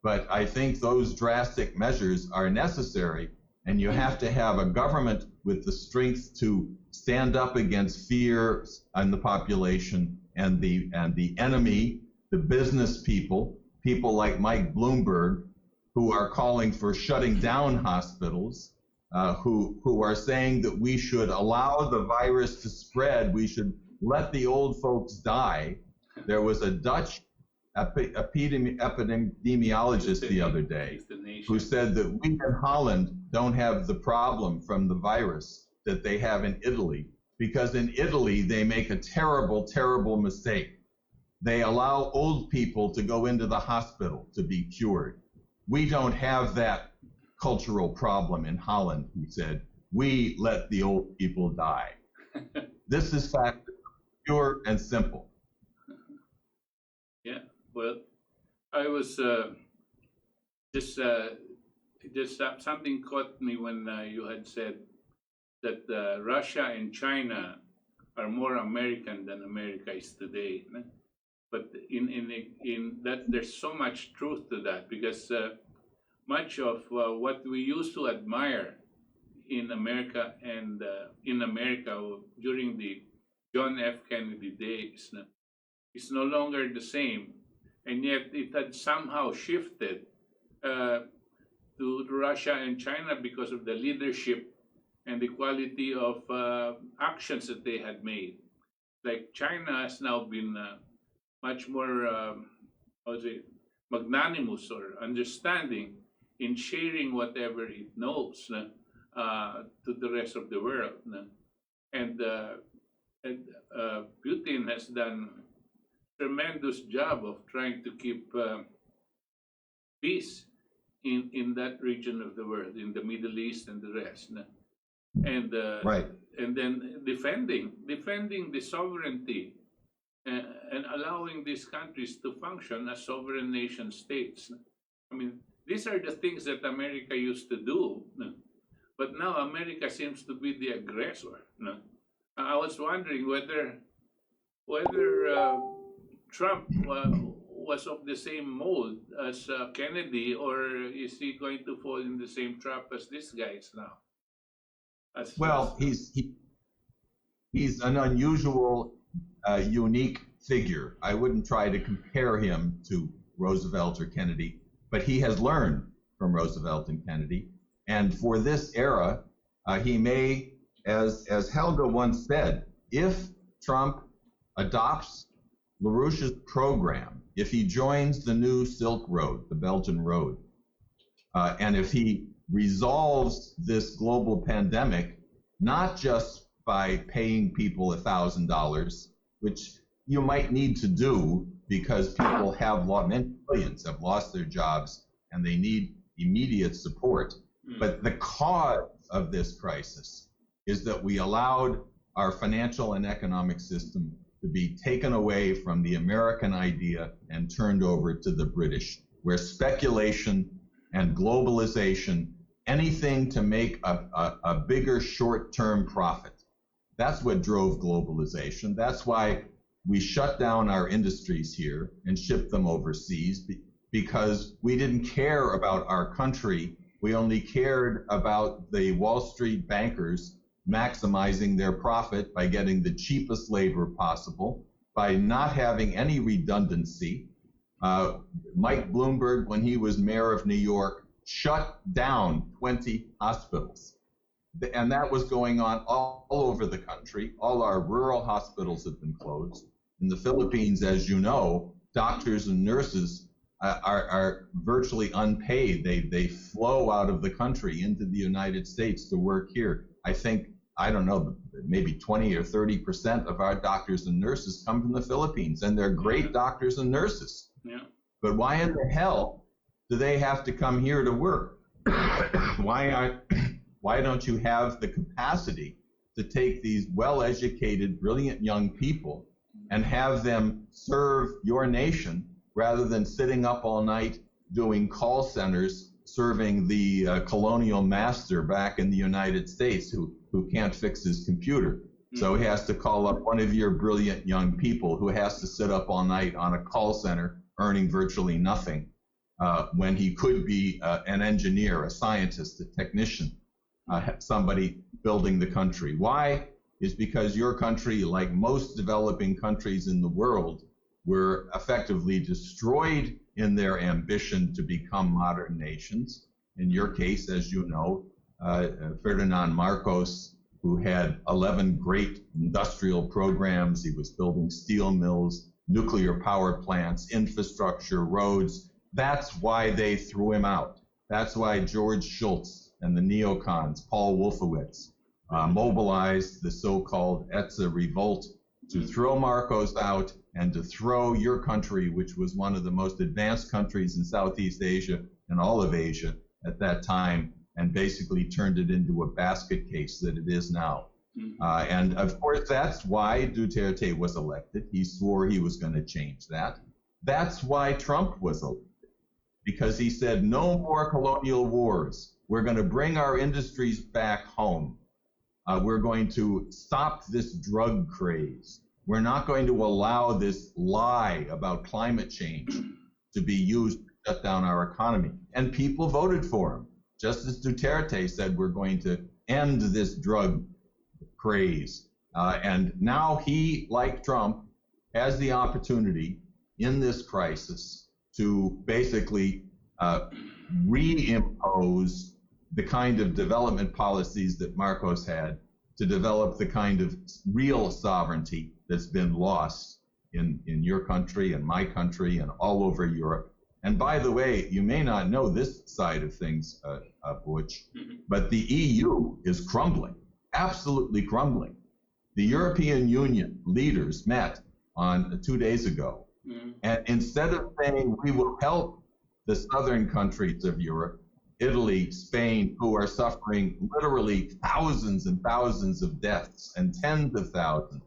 But I think those drastic measures are necessary, and you have to have a government with the strength to stand up against fear in the population and the enemy, the business people like Mike Bloomberg, who are calling for shutting down hospitals, who are saying that we should allow the virus to spread, we should let the old folks die. There was a Dutch epidemiologist the other day who said that we in Holland don't have the problem from the virus that they have in Italy, because in Italy they make a terrible, terrible mistake. They allow old people to go into the hospital to be cured. We don't have that cultural problem in Holland, he said. We let the old people die. This is fact, pure and simple. Yeah, well, I was just something caught me when you had said that Russia and China are more American than America is today. But in that, there's so much truth to that, because much of what we used to admire in America and during the John F. Kennedy days is no longer the same, and yet it had somehow shifted to Russia and China because of the leadership and the quality of actions that they had made. Like China has now been much more magnanimous or understanding in sharing whatever it knows to the rest of the world. And Putin has done a tremendous job of trying to keep peace in that region of the world, in the Middle East and the rest. And right. And then defending the sovereignty and allowing these countries to function as sovereign nation states. I mean, these are the things that America used to do, but now America seems to be the aggressor. I was wondering whether Trump was of the same mold as Kennedy, or is he going to fall in the same trap as these guys now? Well, he's an unusual, unique figure. I wouldn't try to compare him to Roosevelt or Kennedy, but he has learned from Roosevelt and Kennedy. And for this era, he may as Helga once said, if Trump adopts LaRouche's program, if he joins the new Silk Road, the Belgian Road, and if he resolves this global pandemic, not just by paying people $1,000, which you might need to do because people have many millions have lost their jobs and they need immediate support. But the cause of this crisis is that we allowed our financial and economic system to be taken away from the American idea and turned over to the British, where speculation and globalization, anything to make a bigger short-term profit. That's what drove globalization. That's why we shut down our industries here and shipped them overseas, because we didn't care about our country. We only cared about the Wall Street bankers maximizing their profit by getting the cheapest labor possible, by not having any redundancy. Mike Bloomberg, when he was mayor of New York, shut down 20 hospitals. And that was going on all over the country. All our rural hospitals have been closed. In the Philippines, as you know, doctors and nurses are virtually unpaid. They flow out of the country into the United States to work here. I don't know, maybe 20 or 30% of our doctors and nurses come from the Philippines, and they're great doctors and nurses. Yeah. But why in the hell do they have to come here to work? Why don't you have the capacity to take these well-educated, brilliant young people and have them serve your nation rather than sitting up all night doing call centers serving the colonial master back in the United States who can't fix his computer. So he has to call up one of your brilliant young people who has to sit up all night on a call center earning virtually nothing when he could be an engineer, a scientist, a technician, somebody building the country. Why? Is because your country, like most developing countries in the world, were effectively destroyed in their ambition to become modern nations. In your case, as you know, Ferdinand Marcos, who had 11 great industrial programs, he was building steel mills, nuclear power plants, infrastructure, roads. That's why they threw him out. That's why George Shultz and the neocons, Paul Wolfowitz, mobilized the so-called ETSA revolt to throw Marcos out and to throw your country, which was one of the most advanced countries in Southeast Asia and all of Asia at that time, and basically turned it into a basket case that it is now. And of course, that's why Duterte was elected. He swore he was going to change that. That's why Trump was elected, because he said, no more colonial wars. We're going to bring our industries back home. We're going to stop this drug craze. We're not going to allow this lie about climate change to be used to shut down our economy. And people voted for him. Just as Duterte said, we're going to end this drug craze. And now he, like Trump, has the opportunity in this crisis to basically reimpose the kind of development policies that Marcos had, to develop the kind of real sovereignty that's been lost in your country and my country and all over Europe. And by the way, you may not know this side of things, Butch, but the EU is crumbling, absolutely crumbling. The European Union leaders met on 2 days ago, and instead of saying we will help the southern countries of Europe, Italy, Spain, who are suffering literally thousands and thousands of deaths and tens of thousands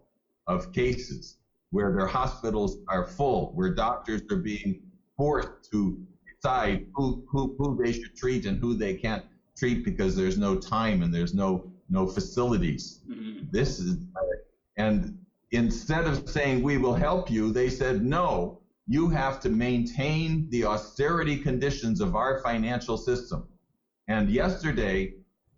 of cases, where their hospitals are full, where doctors are being forced to decide who they should treat and who they can't treat because there's no time and there's no facilities. This is, and instead of saying we will help you, they said no. You have to maintain the austerity conditions of our financial system. And yesterday,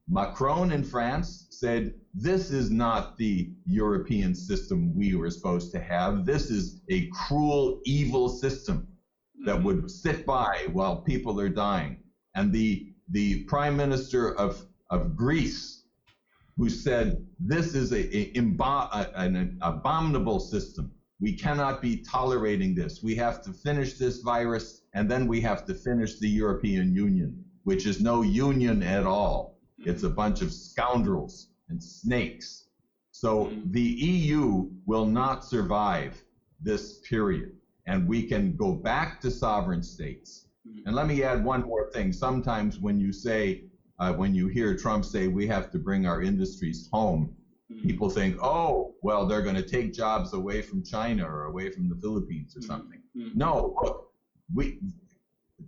Macron in France said, this is not the European system we were supposed to have. This is a cruel, evil system that would sit by while people are dying. And the Prime Minister of Greece, who said this is an abominable system. We cannot be tolerating this. We have to finish this virus, and then we have to finish the European Union, which is no union at all. It's a bunch of scoundrels and snakes. So the EU will not survive this period, and we can go back to sovereign states. And let me add one more thing. Sometimes when you say, when you hear Trump say we have to bring our industries home, people think, oh, well, they're going to take jobs away from China or away from the Philippines or something. No, look,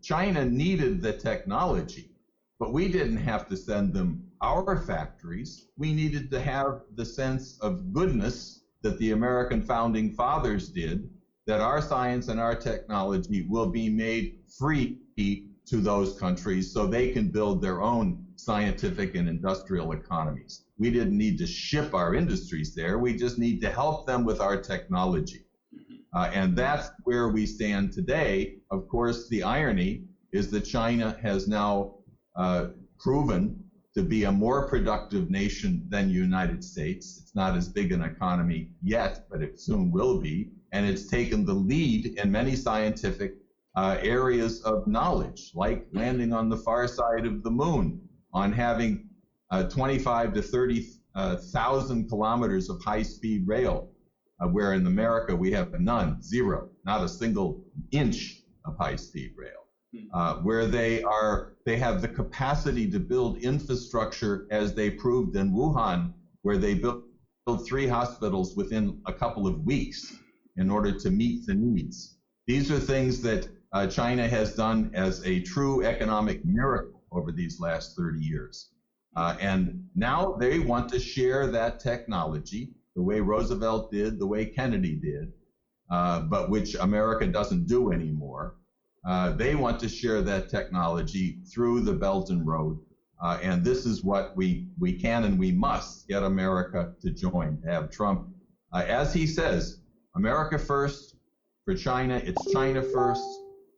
China needed the technology, but we didn't have to send them our factories. We needed to have the sense of goodness that the American founding fathers did, that our science and our technology will be made free to those countries so they can build their own scientific and industrial economies. We didn't need to ship our industries there. We just need to help them with our technology. And that's where we stand today. Of course, the irony is that China has now proven to be a more productive nation than the United States. It's not as big an economy yet, but it soon will be. And it's taken the lead in many scientific areas of knowledge, like landing on the far side of the moon, on having 25 to 30,000 kilometers of high-speed rail, where in America we have none, zero, not a single inch of high-speed rail, where they have the capacity to build infrastructure, as they proved in Wuhan, where they built 3 hospitals within a couple of weeks in order to meet the needs. These are things that China has done as a true economic miracle over these last 30 years. And now they want to share that technology the way Roosevelt did, the way Kennedy did, but which America doesn't do anymore. They want to share that technology through the Belt and Road. And this is what we can and we must get America to join, to have Trump. As he says, America first. For China, it's China first.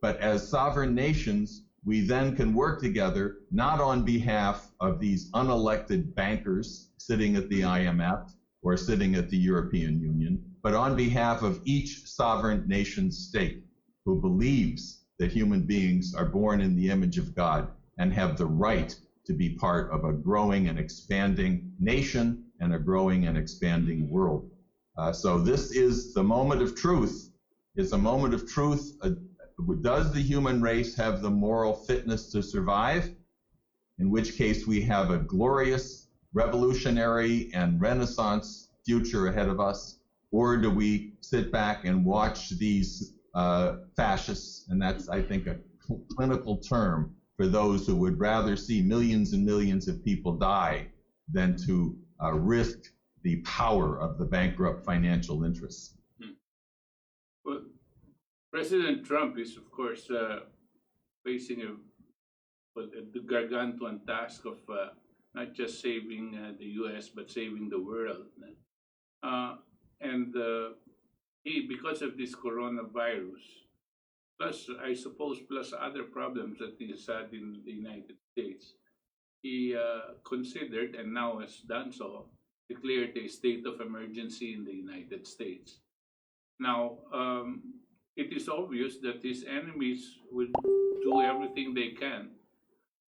But as sovereign nations, we then can work together, not on behalf of these unelected bankers sitting at the IMF or sitting at the European Union, but on behalf of each sovereign nation state who believes that human beings are born in the image of God and have the right to be part of a growing and expanding nation and a growing and expanding world. So this is the moment of truth. It's a moment of truth. Does the human race have the moral fitness to survive? In which case we have a glorious, revolutionary, and Renaissance future ahead of us. Or do we sit back and watch these fascists, and that's, I think, a clinical term for those who would rather see millions and millions of people die than to risk the power of the bankrupt financial interests. Well, President Trump is, of course, facing the gargantuan task of not just saving the U.S., but saving the world. And he, because of this coronavirus, plus, I suppose, plus other problems that he's had in the United States, he considered, and now has done so, declared a state of emergency in the United States. Now, it is obvious that his enemies will do everything they can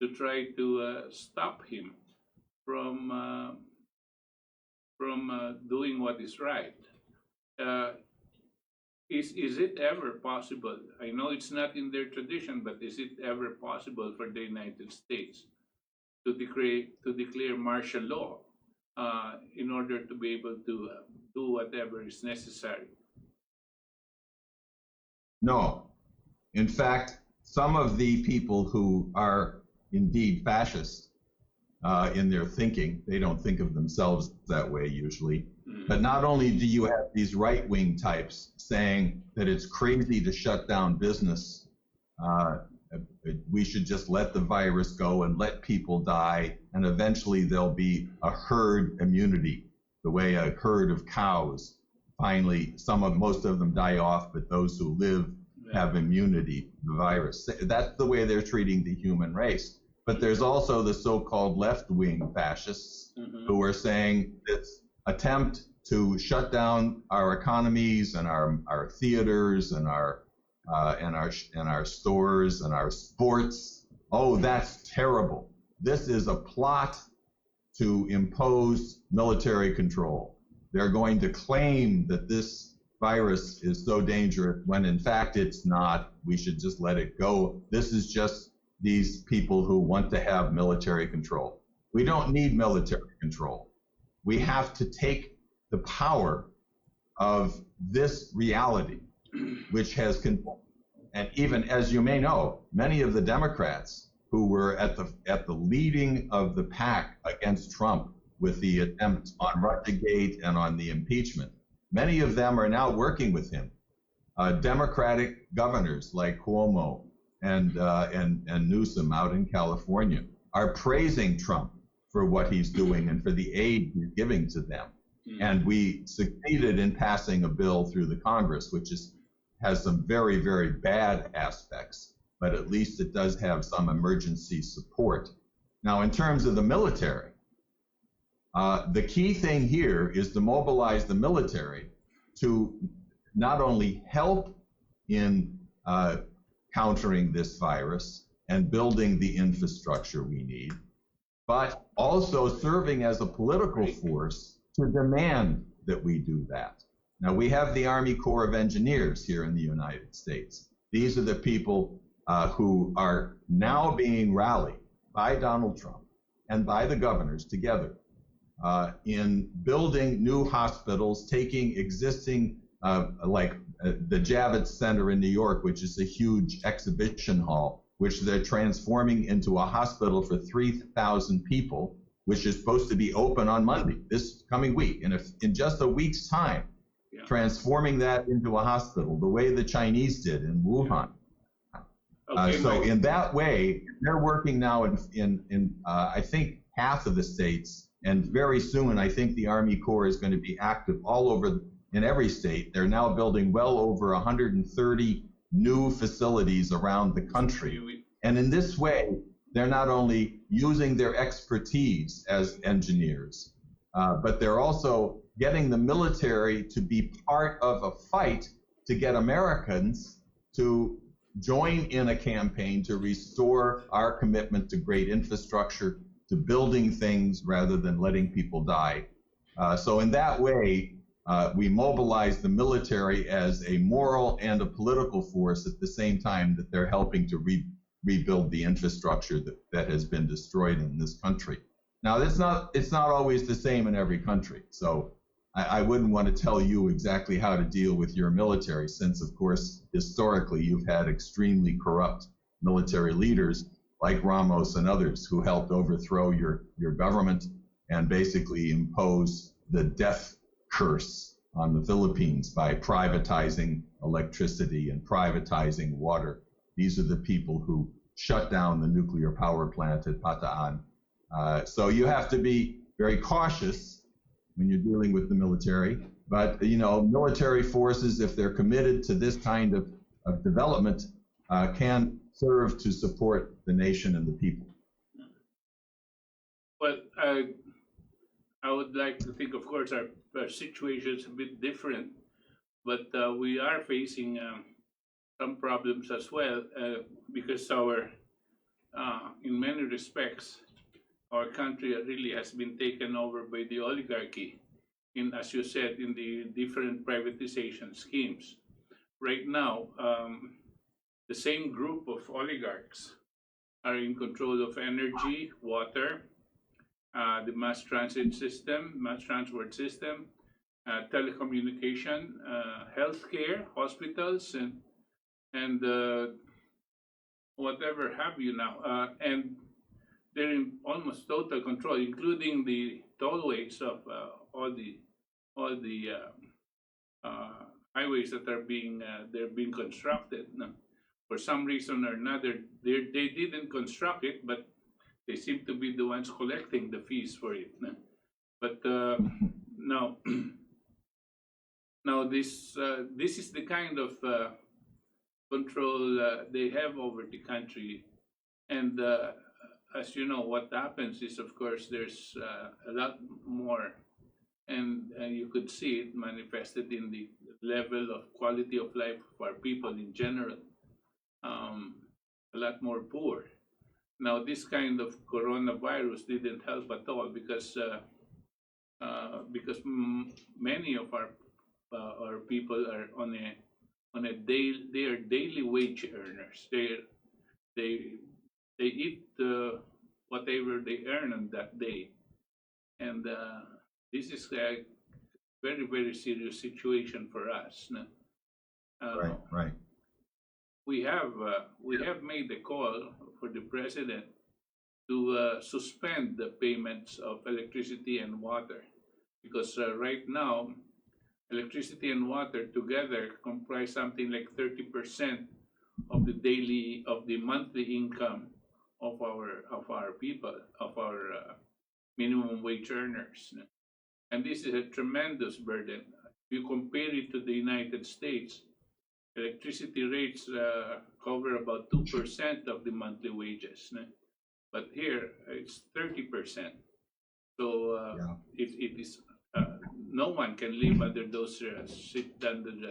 to try to stop him from doing what is right. Is it ever possible? I know it's not in their tradition, but is it ever possible for the United States to declare martial law in order to be able to do whatever is necessary? No. In fact, some of the people who are indeed fascist in their thinking, they don't think of themselves that way usually, but not only do you have these right-wing types saying that it's crazy to shut down business, we should just let the virus go and let people die, and eventually there'll be a herd immunity, the way a herd of cows. Finally, most of them die off, but those who live have immunity to the virus. That's the way they're treating the human race. but there's also the so-called left-wing fascists who are saying this attempt to shut down our economies and our theaters and our stores and our sports. Oh, that's terrible. This is a plot to impose military control. They're going to claim that this virus is so dangerous when in fact it's not. We should just let it go. This is just these people who want to have military control. We don't need military control. We have to take the power of this reality, which has, and even as you may know, many of the Democrats who were at the leading of the pack against Trump with the attempt on Russiagate and on the impeachment, many of them are now working with him. Democratic governors like Cuomo and Newsom out in California are praising Trump for what he's doing and for the aid he's giving to them. And we succeeded in passing a bill through the Congress, which has some very, very bad aspects, but at least it does have some emergency support. Now, in terms of the military, the key thing here is to mobilize the military to not only help in countering this virus and building the infrastructure we need, but also serving as a political force to demand that we do that. Now, we have the Army Corps of Engineers here in the United States. These are the people who are now being rallied by Donald Trump and by the governors together in building new hospitals, taking existing, like the Javits Center in New York, which is a huge exhibition hall, which they're transforming into a hospital for 3,000 people, which is supposed to be open on Monday, this coming week. And if in just a week's time, transforming that into a hospital, the way the Chinese did in Wuhan. So in that way, they're working now in I think half of the states, and very soon I think the Army Corps is going to be active all over in every state. They're now building well over 130 new facilities around the country. And in this way, they're not only using their expertise as engineers, but they're also getting the military to be part of a fight to get Americans to join in a campaign to restore our commitment to great infrastructure, to building things rather than letting people die. So in that way, we mobilize the military as a moral and a political force at the same time that they're helping to rebuild the infrastructure that has been destroyed in this country. Now, it's not always the same in every country. So I wouldn't want to tell you exactly how to deal with your military, since, of course, historically, you've had extremely corrupt military leaders like Ramos and others who helped overthrow your government and basically impose the death curse on the Philippines by privatizing electricity and privatizing water. These are the people who shut down the nuclear power plant at Bataan. So you have to be very cautious when you're dealing with the military. But, you know, military forces, if they're committed to this kind of development, can serve to support the nation and the people. Well, I would like to think, of course, our situation is a bit different, but we are facing some problems as well, because in many respects, our country really has been taken over by the oligarchy, as you said, in the different privatization schemes. Right now, the same group of oligarchs are in control of energy, water, the mass transport system, telecommunication, healthcare, hospitals, and whatever have you now. And they're in almost total control, including the tollways of all the highways that are being constructed. For some reason or another, they didn't construct it, but they seem to be the ones collecting the fees for it. But now this is the kind of control they have over the country, and as you know, what happens is, of course, there's a lot more, and you could see it manifested in the level of quality of life of our people in general, a lot more poor. Now, this kind of coronavirus didn't help at all because many of our people are on a they are daily wage earners. They eat whatever they earn on that day, and this is a very, very serious situation for us. No? Right, right. We have made the call for the president to suspend the payments of electricity and water, because right now electricity and water together comprise something like 30% of the monthly income of our people, of our minimum wage earners. And this is a tremendous burden. If you compare it to the United States, electricity rates cover about 2% of the monthly wages. But here it's 30%. So it is no one can live under that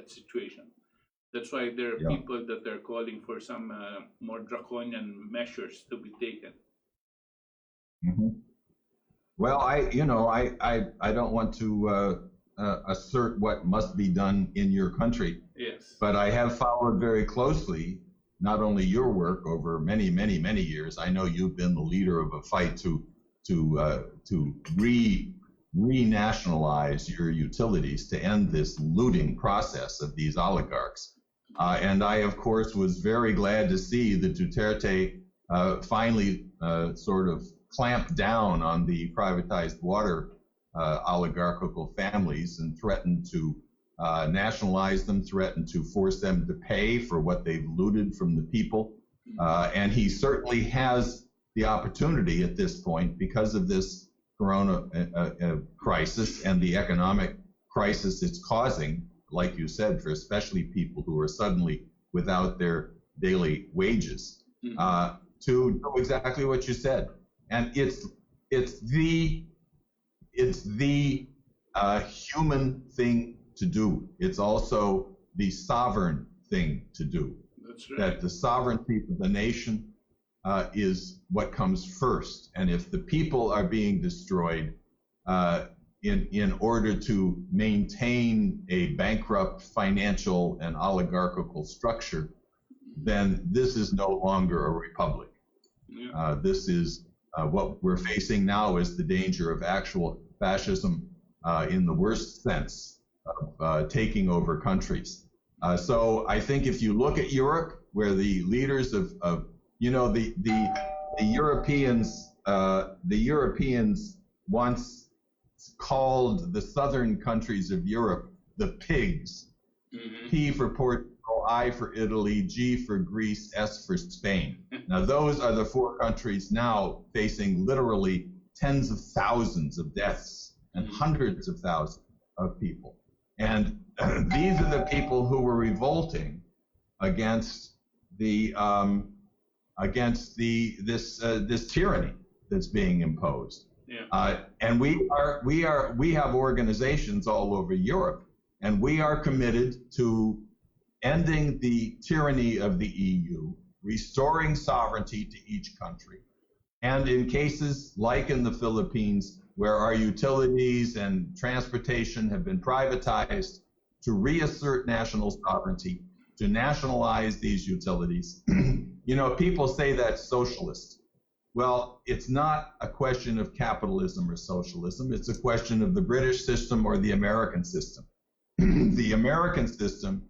situation. That's why there are people that are calling for some more draconian measures to be taken. Mm-hmm. Well, I don't want to assert what must be done in your country. Yes. But I have followed very closely not only your work over many, many, many years. I know you've been the leader of a fight to renationalize your utilities, to end this looting process of these oligarchs. And I, of course, was very glad to see that Duterte finally sort of clamped down on the privatized water oligarchical families and threatened to nationalize them, threatened to force them to pay for what they've looted from the people. And he certainly has the opportunity at this point, because of this corona crisis and the economic crisis it's causing, like you said, for especially people who are suddenly without their daily wages, to do exactly what you said. And it's the human thing to do. It's also the sovereign thing to do. That's right. That the sovereignty of the nation is what comes first. And if the people are being destroyed in order to maintain a bankrupt financial and oligarchical structure, then this is no longer a republic. Yeah. This is what we're facing now is the danger of actual fascism in the worst sense of taking over countries. So I think if you look at Europe, where the leaders of the Europeans once called the southern countries of Europe the pigs. Mm-hmm. P for Portugal, I for Italy, G for Greece, S for Spain. Now those are the four countries now facing literally tens of thousands of deaths and hundreds of thousands of people. And these are the people who were revolting against this tyranny that's being imposed. Yeah. And we have organizations all over Europe, and we are committed to ending the tyranny of the EU, restoring sovereignty to each country, and in cases like in the Philippines, where our utilities and transportation have been privatized, to reassert national sovereignty, to nationalize these utilities. You know, people say that's socialist. Well, it's not a question of capitalism or socialism. It's a question of the British system or the American system. The American system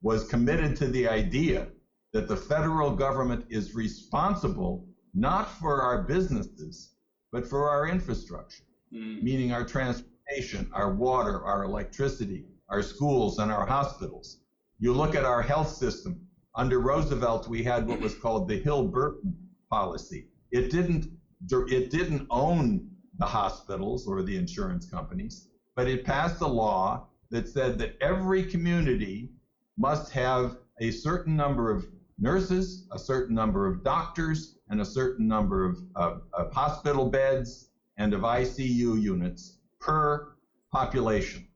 was committed to the idea that the federal government is responsible not for our businesses, but for our infrastructure, meaning our transportation, our water, our electricity, our schools, and our hospitals. You look at our health system. Under Roosevelt, we had what was called the Hill-Burton policy. It didn't own the hospitals or the insurance companies, but it passed a law that said that every community must have a certain number of nurses, a certain number of doctors, and a certain number of hospital beds and of ICU units per population.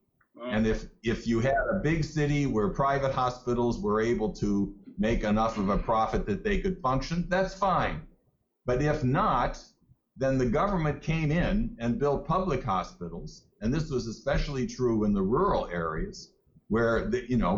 And if you had a big city where private hospitals were able to make enough of a profit that they could function, that's fine. But if not, then the government came in and built public hospitals, and this was especially true in the rural areas where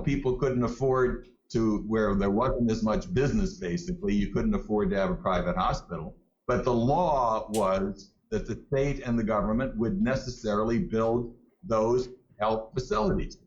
people couldn't afford to, where there wasn't as much business. Basically, you couldn't afford to have a private hospital. But the law was that the state and the government would necessarily build those health facilities.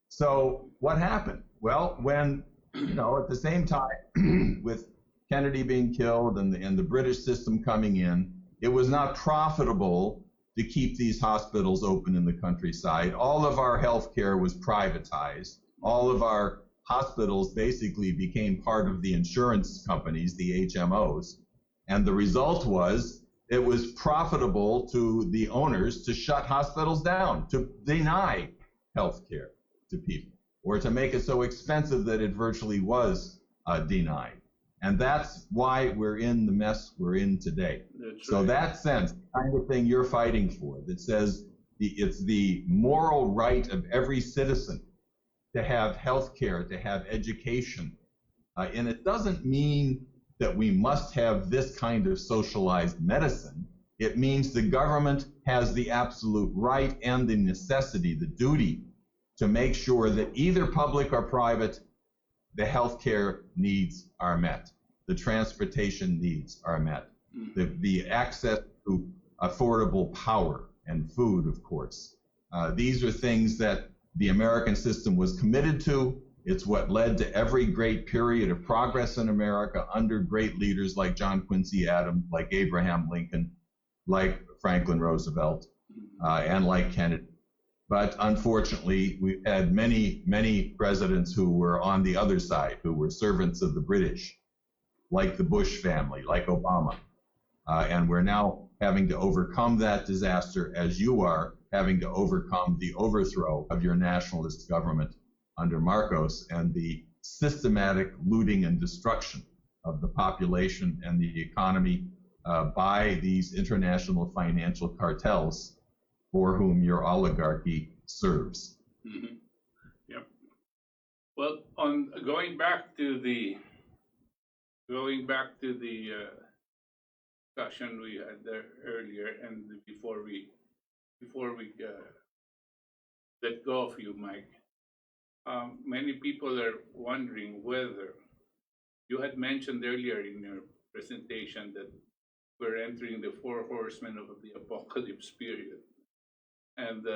So what happened? Well, when, at the same time with Kennedy being killed and the British system coming in, it was not profitable to keep these hospitals open in the countryside. All of our health care was privatized. All of our hospitals basically became part of the insurance companies, the HMOs. And the result was it was profitable to the owners to shut hospitals down, to deny health care to people, or to make it so expensive that it virtually was denied. And that's why we're in the mess we're in today. So that sense, the kind of thing you're fighting for, that says it's the moral right of every citizen to have health care, to have education. And it doesn't mean that we must have this kind of socialized medicine. It means the government has the absolute right and the necessity, the duty, to make sure that either public or private, the healthcare needs are met, the transportation needs are met, the access to affordable power and food, of course. These are things that the American system was committed to. It's what led to every great period of progress in America under great leaders like John Quincy Adams, like Abraham Lincoln, like Franklin Roosevelt, and like Kennedy. But unfortunately, we've had many, many presidents who were on the other side, who were servants of the British, like the Bush family, like Obama. And we're now having to overcome that disaster, as you are having to overcome the overthrow of your nationalist government under Marcos and the systematic looting and destruction of the population and the economy by these international financial cartels for whom your oligarchy serves. Mm-hmm. Yep. Well, on going back to the discussion we had there earlier, and before we let go of you, Mike. Many people are wondering whether you had mentioned earlier in your presentation that we're entering the 4 horsemen of the apocalypse period. And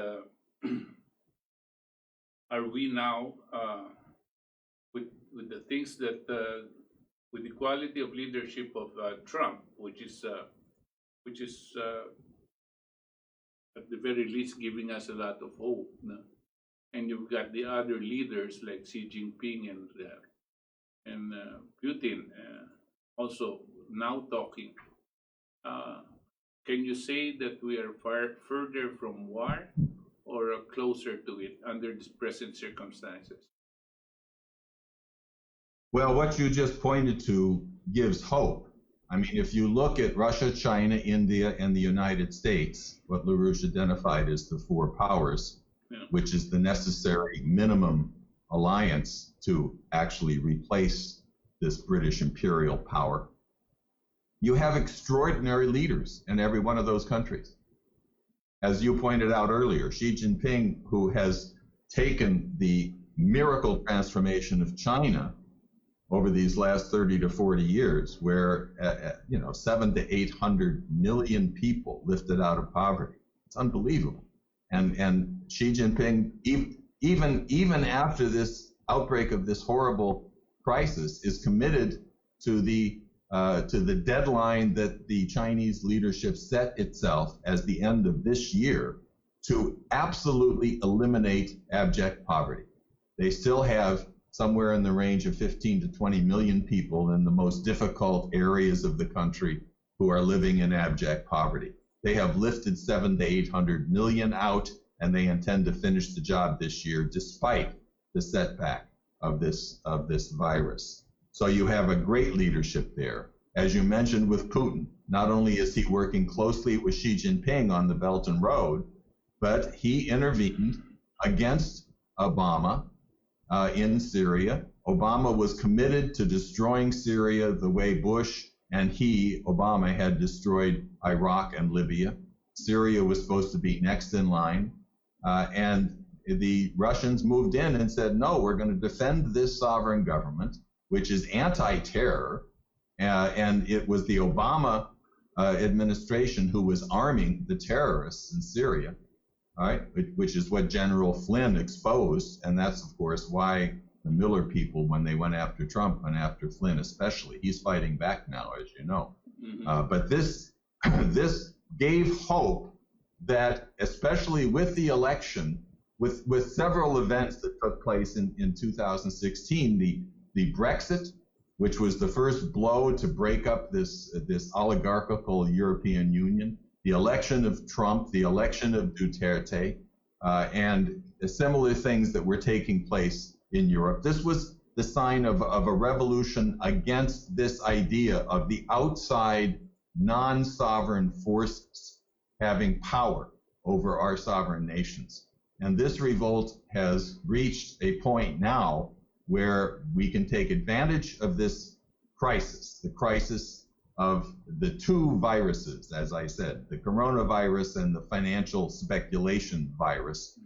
are we now, with the things that, with the quality of leadership of Trump, which is at the very least giving us a lot of hope, no? And you've got the other leaders like Xi Jinping and Putin also now talking. Can you say that we are far further from war or closer to it under these present circumstances? Well, what you just pointed to gives hope. I mean, if you look at Russia, China, India, and the United States, what LaRouche identified as the 4 powers, which is the necessary minimum alliance to actually replace this British imperial power, you have extraordinary leaders in every one of those countries. As you pointed out earlier, Xi Jinping, who has taken the miracle transformation of China over these last 30 to 40 years, where 700 to 800 million people lifted out of poverty. It's unbelievable. And Xi Jinping, even after this outbreak of this horrible crisis, is committed to the deadline that the Chinese leadership set itself as the end of this year to absolutely eliminate abject poverty. They still have somewhere in the range of 15 to 20 million people in the most difficult areas of the country who are living in abject poverty. They have lifted 700 to 800 million out, and they intend to finish the job this year despite the setback of this virus. So you have a great leadership there. as you mentioned with Putin, not only is he working closely with Xi Jinping on the Belt and Road, but he intervened against Obama in Syria. Obama was committed to destroying Syria the way Bush and Obama, had destroyed Iraq and Libya. Syria was supposed to be next in line. And the Russians moved in and said, no, we're going to defend this sovereign government, which is anti-terror. And it was the Obama administration who was arming the terrorists in Syria, all right, which is what General Flynn exposed. And that's, of course, why the Miller people, when they went after Trump and after Flynn especially, he's fighting back now, as you know. Mm-hmm. But this gave hope that, especially with the election, with several events that took place in 2016, the Brexit, which was the first blow to break up this oligarchical European Union, the election of Trump, the election of Duterte, and similar things that were taking place in Europe. This was the sign of a revolution against this idea of the outside non-sovereign forces having power over our sovereign nations. And this revolt has reached a point now where we can take advantage of this crisis, the crisis of the two viruses, as I said, the coronavirus and the financial speculation virus,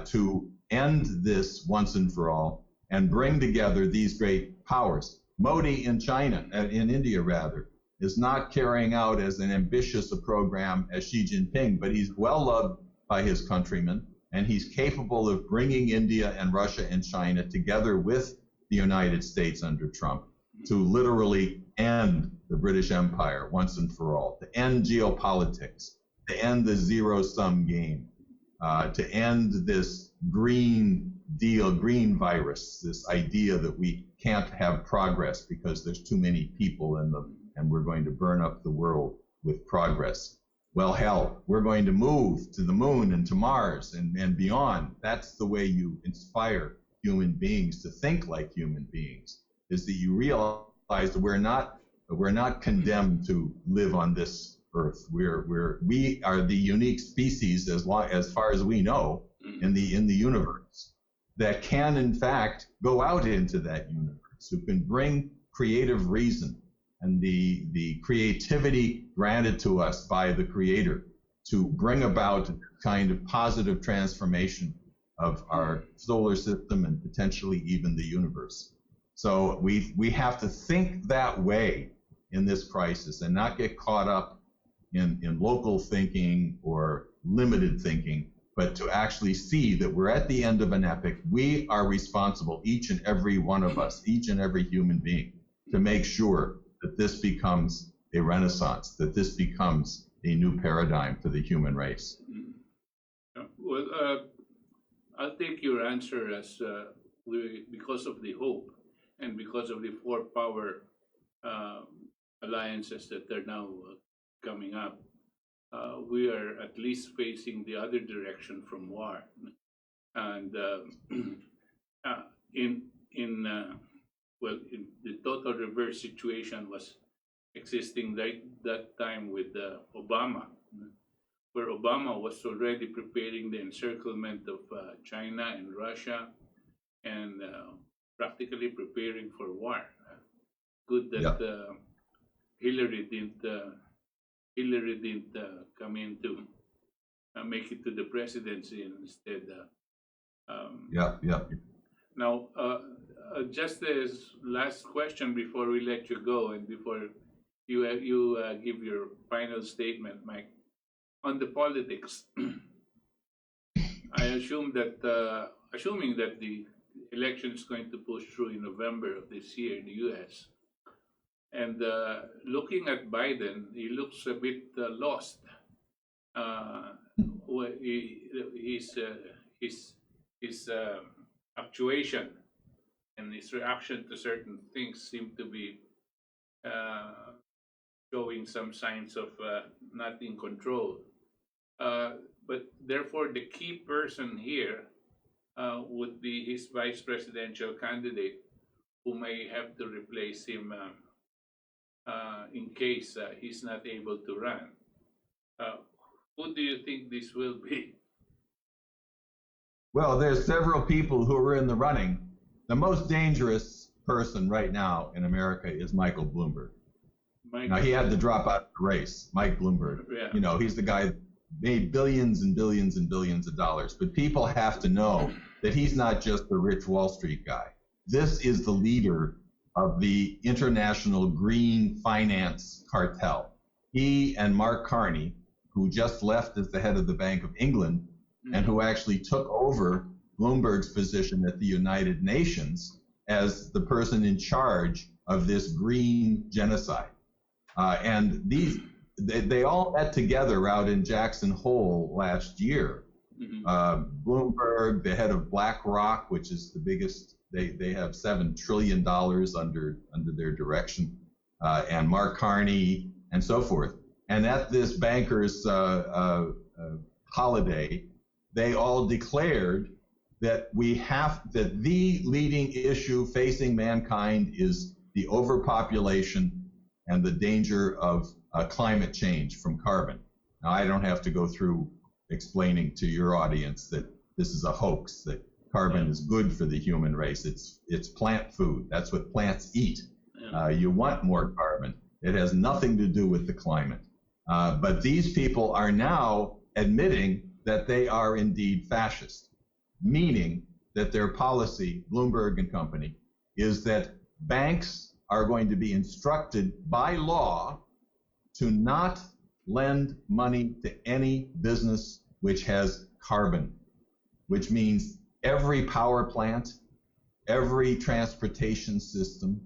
to end this once and for all and bring together these great powers. Modi in China, in India rather, is not carrying out as an ambitious a program as Xi Jinping, but he's well loved by his countrymen, and he's capable of bringing India and Russia and China together with the United States under Trump to literally end the British Empire once and for all, to end geopolitics, to end the zero-sum game, to end this green deal, green virus, this idea that we can't have progress because there's too many people in them and we're going to burn up the world with progress. Well, hell, we're going to move to the moon and to Mars and beyond. That's the way you inspire human beings to think like human beings, is that you realize that we're not condemned to live on this earth. We are the unique species, as far as we know, in the universe, that can in fact go out into that universe, who can bring creative reason and the creativity granted to us by the Creator to bring about a kind of positive transformation of our solar system and potentially even the universe. So we have to think that way in this crisis and not get caught up in local thinking or limited thinking, but to actually see that we're at the end of an epoch. We are responsible, each and every one of us, each and every human being, to make sure that this becomes a renaissance, that this becomes a new paradigm for the human race. Well, I'll take your answer as because of the hope and because of the four power alliances that are now coming up. We are at least facing the other direction from war, and the total reverse situation was existing that time with Obama, where Obama was already preparing the encirclement of China and Russia, and practically preparing for war. Good that Hillary didn't come in to make it to the presidency, and instead. Now, just as last question before we let you go, and before you give your final statement, Mike, on the politics, I assume that assuming that the election is going to push through in November of this year in the U.S. And looking at Biden, he looks a bit lost. His actuation and his reaction to certain things seem to be showing some signs of not in control. But therefore, the key person here would be his vice presidential candidate, who may have to replace him in case he's not able to run. Who do you think this will be? Well, there's several people who are in the running. The most dangerous person right now in America is Michael Bloomberg. Now, he had to drop out of the race, Mike Bloomberg. Yeah. You know, he's the guy that made billions and billions and billions of dollars. But people have to know that he's not just the rich Wall Street guy. This is the leader of the international green finance cartel. He and Mark Carney, who just left as the head of the Bank of England, and who actually took over Bloomberg's position at the United Nations as the person in charge of this green genocide. And they all met together out in Jackson Hole last year. Bloomberg, the head of BlackRock, which is the biggest, they have $7 trillion under their direction, and Mark Carney and so forth. And at this bankers' holiday, they all declared that the leading issue facing mankind is the overpopulation and the danger of climate change from carbon. Now, I don't have to go through explaining to your audience that this is a hoax, that carbon is good for the human race. It's plant food. That's what plants eat. You want more carbon. It has nothing to do with the climate. But these people are now admitting that they are indeed fascist, meaning that their policy, Bloomberg and company, is that banks are going to be instructed by law to not lend money to any business which has carbon, which means every power plant, every transportation system,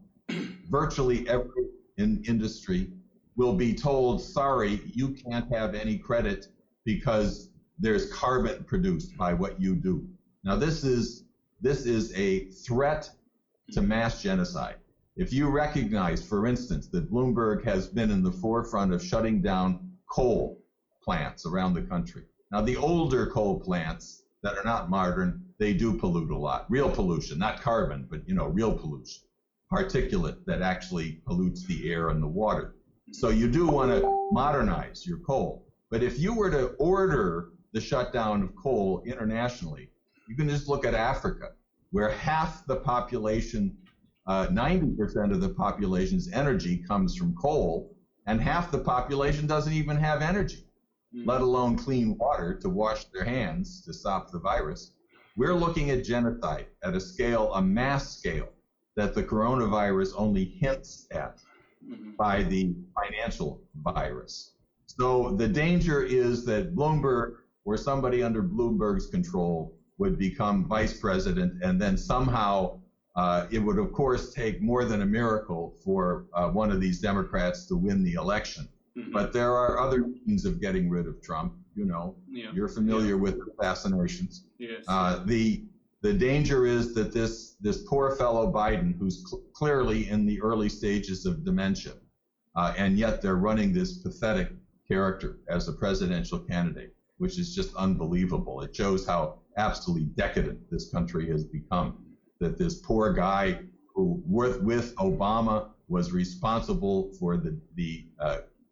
virtually every industry will be told, sorry, you can't have any credit because there's carbon produced by what you do. Now, this is a threat to mass genocide. If you recognize, for instance, that Bloomberg has been in the forefront of shutting down coal plants around the country. Now, the older coal plants that are not modern, they do pollute a lot. Real pollution, not carbon, but real pollution. Particulate that actually pollutes the air and the water. So you do want to modernize your coal. But if you were to order the shutdown of coal internationally, you can just look at Africa, where half the population, 90% of the population's energy comes from coal, and half the population doesn't even have energy, let alone clean water to wash their hands to stop the virus. We're looking at genocide at a mass scale, that the coronavirus only hints at by the financial virus. So the danger is that Bloomberg or somebody under Bloomberg's control would become vice president, and then somehow it would, of course, take more than a miracle for one of these Democrats to win the election. But there are other means of getting rid of Trump. You're familiar with assassinations. Yes. The danger is that this poor fellow Biden, who's clearly in the early stages of dementia, and yet they're running this pathetic character as a presidential candidate, which is just unbelievable. It shows how absolutely decadent this country has become, that this poor guy who, with Obama, was responsible for the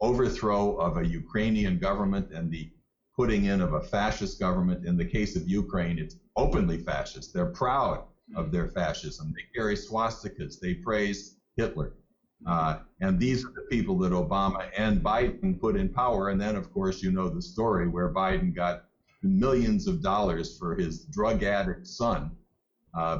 overthrow of a Ukrainian government and the putting in of a fascist government. In the case of Ukraine, it's openly fascist. They're proud of their fascism. They carry swastikas. They praise Hitler. And these are the people that Obama and Biden put in power. And then, of course, you know the story where Biden got millions of dollars for his drug addict son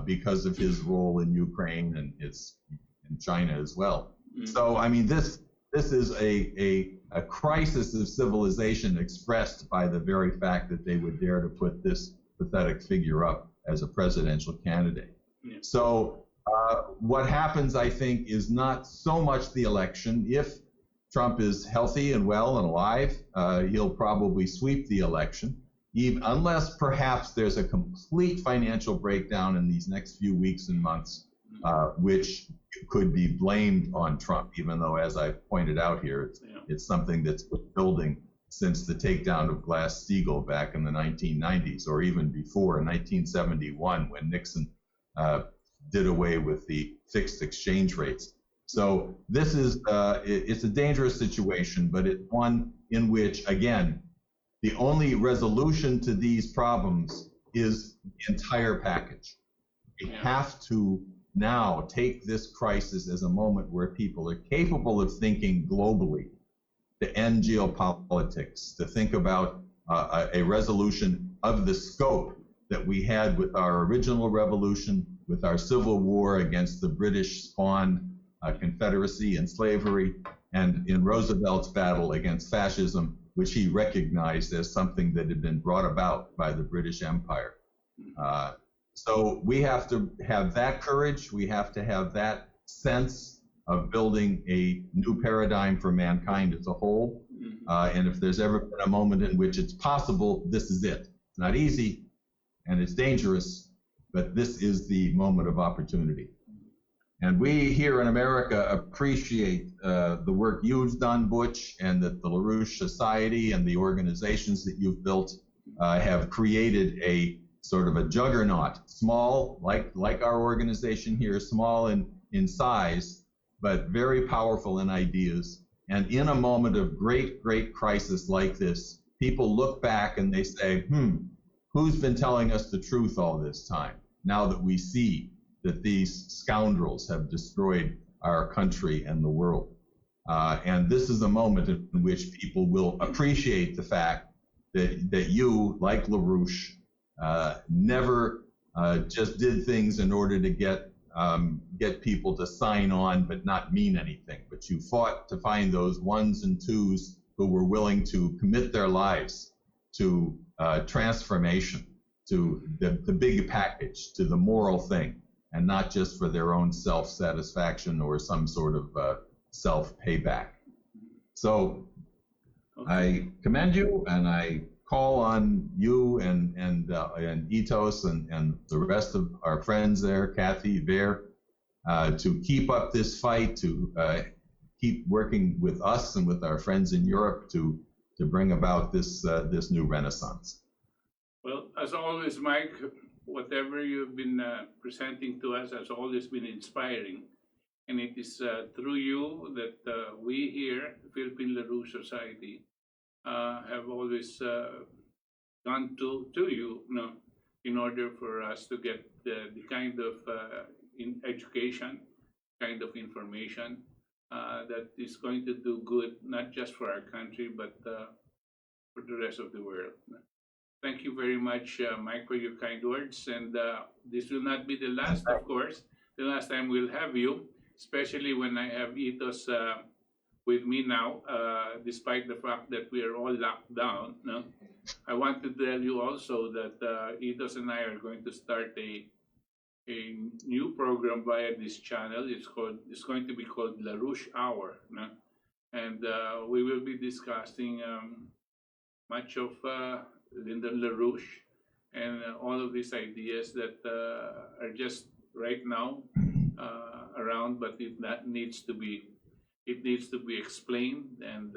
because of his role in Ukraine and in China as well. So, I mean, this is a crisis of civilization expressed by the very fact that they would dare to put this pathetic figure up as a presidential candidate. Yeah. So what happens, I think, is not so much the election. If Trump is healthy and well and alive, he'll probably sweep the election, unless perhaps there's a complete financial breakdown in these next few weeks and months, which could be blamed on Trump, even though, as I pointed out here, it's something that's been building since the takedown of Glass-Steagall back in the 1990s, or even before, in 1971, when Nixon did away with the fixed exchange rates. So this is, it's a dangerous situation, but it's one in which, again, the only resolution to these problems is the entire package. We have to now take this crisis as a moment where people are capable of thinking globally, to end geopolitics, to think about a resolution of the scope that we had with our original revolution, with our civil war against the British spawned Confederacy and slavery, and in Roosevelt's battle against fascism, which he recognized as something that had been brought about by the British Empire. So we have to have that courage. We have to have that sense of building a new paradigm for mankind as a whole. And if there's ever been a moment in which it's possible, this is it. It's not easy and it's dangerous, but this is the moment of opportunity. And we here in America appreciate the work you've done, Butch, and that the LaRouche Society and the organizations that you've built have created a sort of a juggernaut, small, like our organization here, small in size, but very powerful in ideas. And in a moment of great crisis like this, people look back and they say, who's been telling us the truth all this time, now that we see that these scoundrels have destroyed our country and the world? And this is a moment in which people will appreciate the fact that you, like LaRouche, never just did things in order to get people to sign on but not mean anything. But you fought to find those ones and twos who were willing to commit their lives to transformation, to the big package, to the moral thing, and not just for their own self-satisfaction or some sort of self-payback. So I commend you, and I call on you and Itos and the rest of our friends there, Kathy, Ver, to keep up this fight, to keep working with us and with our friends in Europe to bring about this new renaissance. Well, as always, Mike, whatever you've been presenting to us has always been inspiring. And it is through you that we here, the Philippine LaRouche Society, have always gone to you, in order for us to get the kind of education, kind of information that is going to do good, not just for our country, but for the rest of the world. Thank you very much, Mike, for your kind words. And this will not be the last, of course. The last time we'll have you, especially when I have Itos with me now, despite the fact that we are all locked down. I want to tell you also that Itos and I are going to start a new program via this channel. It's going to be called LaRouche Hour, and we will be discussing much of Lyndon LaRouche and all of these ideas that are just right now around, but that needs to be explained and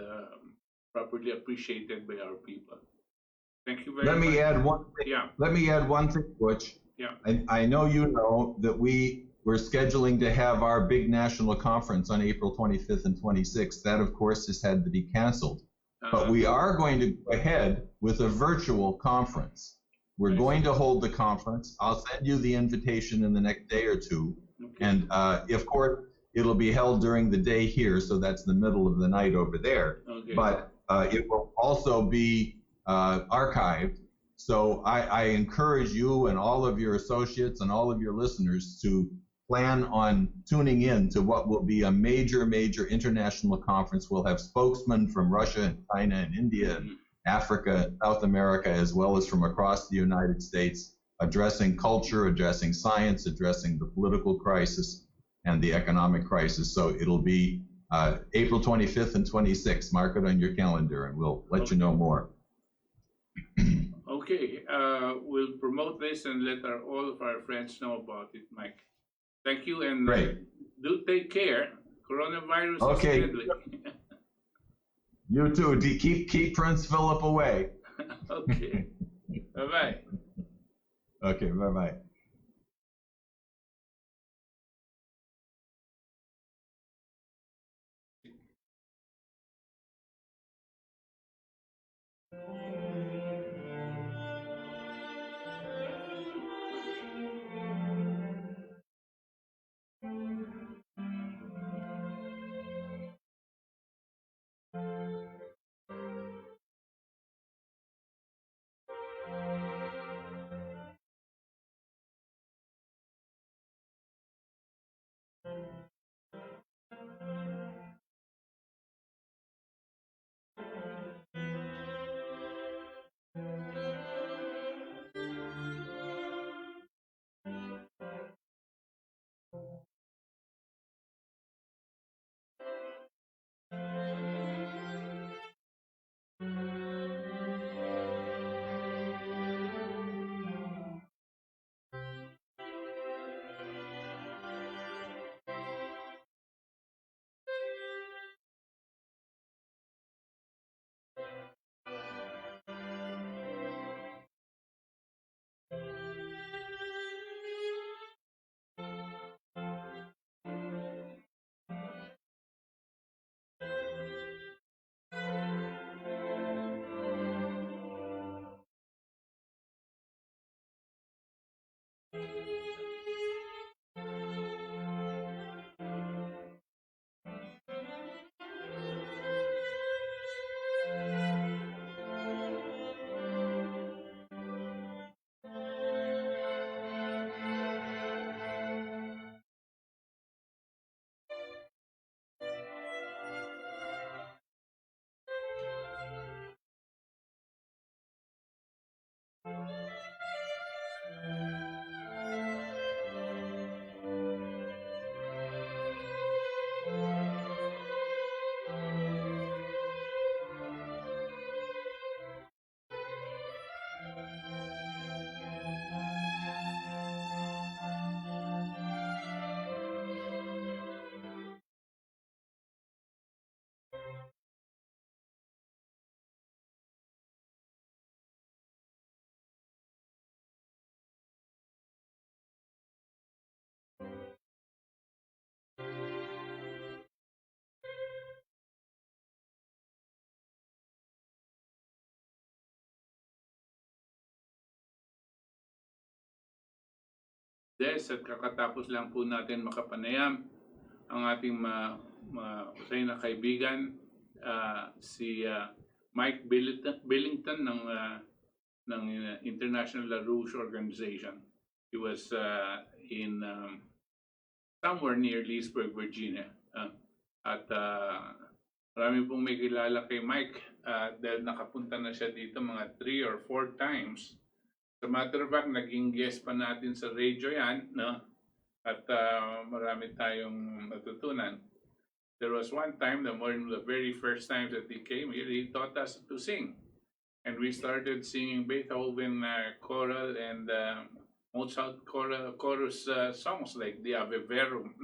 properly appreciated by our people. Thank you very much. Let me add one thing. Yeah. Let me add one thing, Butch. Yeah. I know you know that we're scheduling to have our big national conference on April 25th and 26th. That, of course, has had to be canceled. But we are going to go ahead with a virtual conference. We're going to hold the conference. I'll send you the invitation in the next day or two. Okay. And of course, it'll be held during the day here, so that's the middle of the night over there. Okay. But it will also be archived. So I encourage you and all of your associates and all of your listeners to plan on tuning in to what will be a major international conference. We'll have spokesmen from Russia and China and India and Africa, South America, as well as from across the United States, addressing culture, addressing science, addressing the political crisis and the economic crisis. So it'll be April 25th and 26th. Mark it on your calendar and we'll let you know more. Okay, we'll promote this and let all of our friends know about it, Mike. Thank you, and do take care. Coronavirus is deadly. You too. Keep Prince Philip away. Okay. Bye-bye. Okay, bye-bye. Des, at kakatapos lang po natin makapanayam ang ating mahusay na kaibigan, si Mike Billington ng International La Rouge Organization. He was in somewhere near Leesburg, Virginia. At marami pong may kilala kay Mike dahil nakapunta na siya dito mga 3 or 4 times. As a matter of fact, naging guest pa natin sa radio yan, no? At marami tayong natutunan. There was one time, one of the very first times that he came here, he taught us to sing. And we started singing Beethoven choral and Mozart chorus songs like the Ave Verum.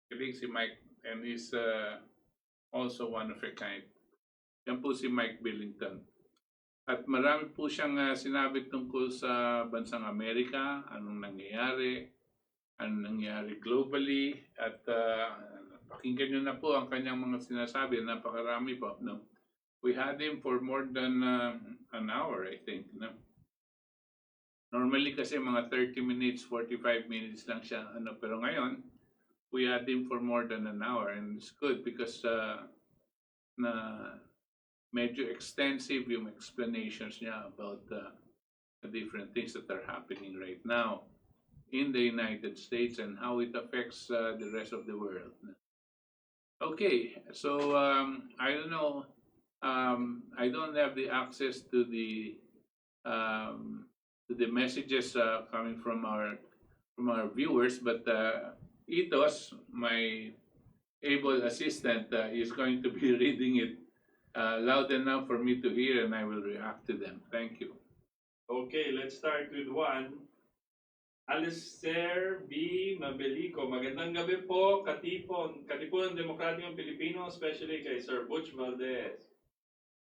Kilig si Mike, and he's also one of a kind. Yan po si Mike Billington. At marami po siyang sinabi tungkol sa bansang Amerika, anong nangyayari globally, at pakinggan nyo na po ang kanyang mga sinasabi, napakarami po. No? We had him for more than an hour, I think. No? Normally kasi mga 30 minutes, 45 minutes lang siya, pero ngayon, we had him for more than an hour, and it's good because na medyo extensive yung explanations niya about the different things that are happening right now in the United States and how it affects the rest of the world. Okay, so I don't know, I don't have the access to the messages coming from our viewers, but Itos, my able assistant, is going to be reading it loud enough for me to hear, and I will react to them. Thank you. Okay, let's start with one. Alistair B. Mabelico. Magandang gabi po, Katipunan Demokratikong Pilipino, especially kay Sir Butch Valdes.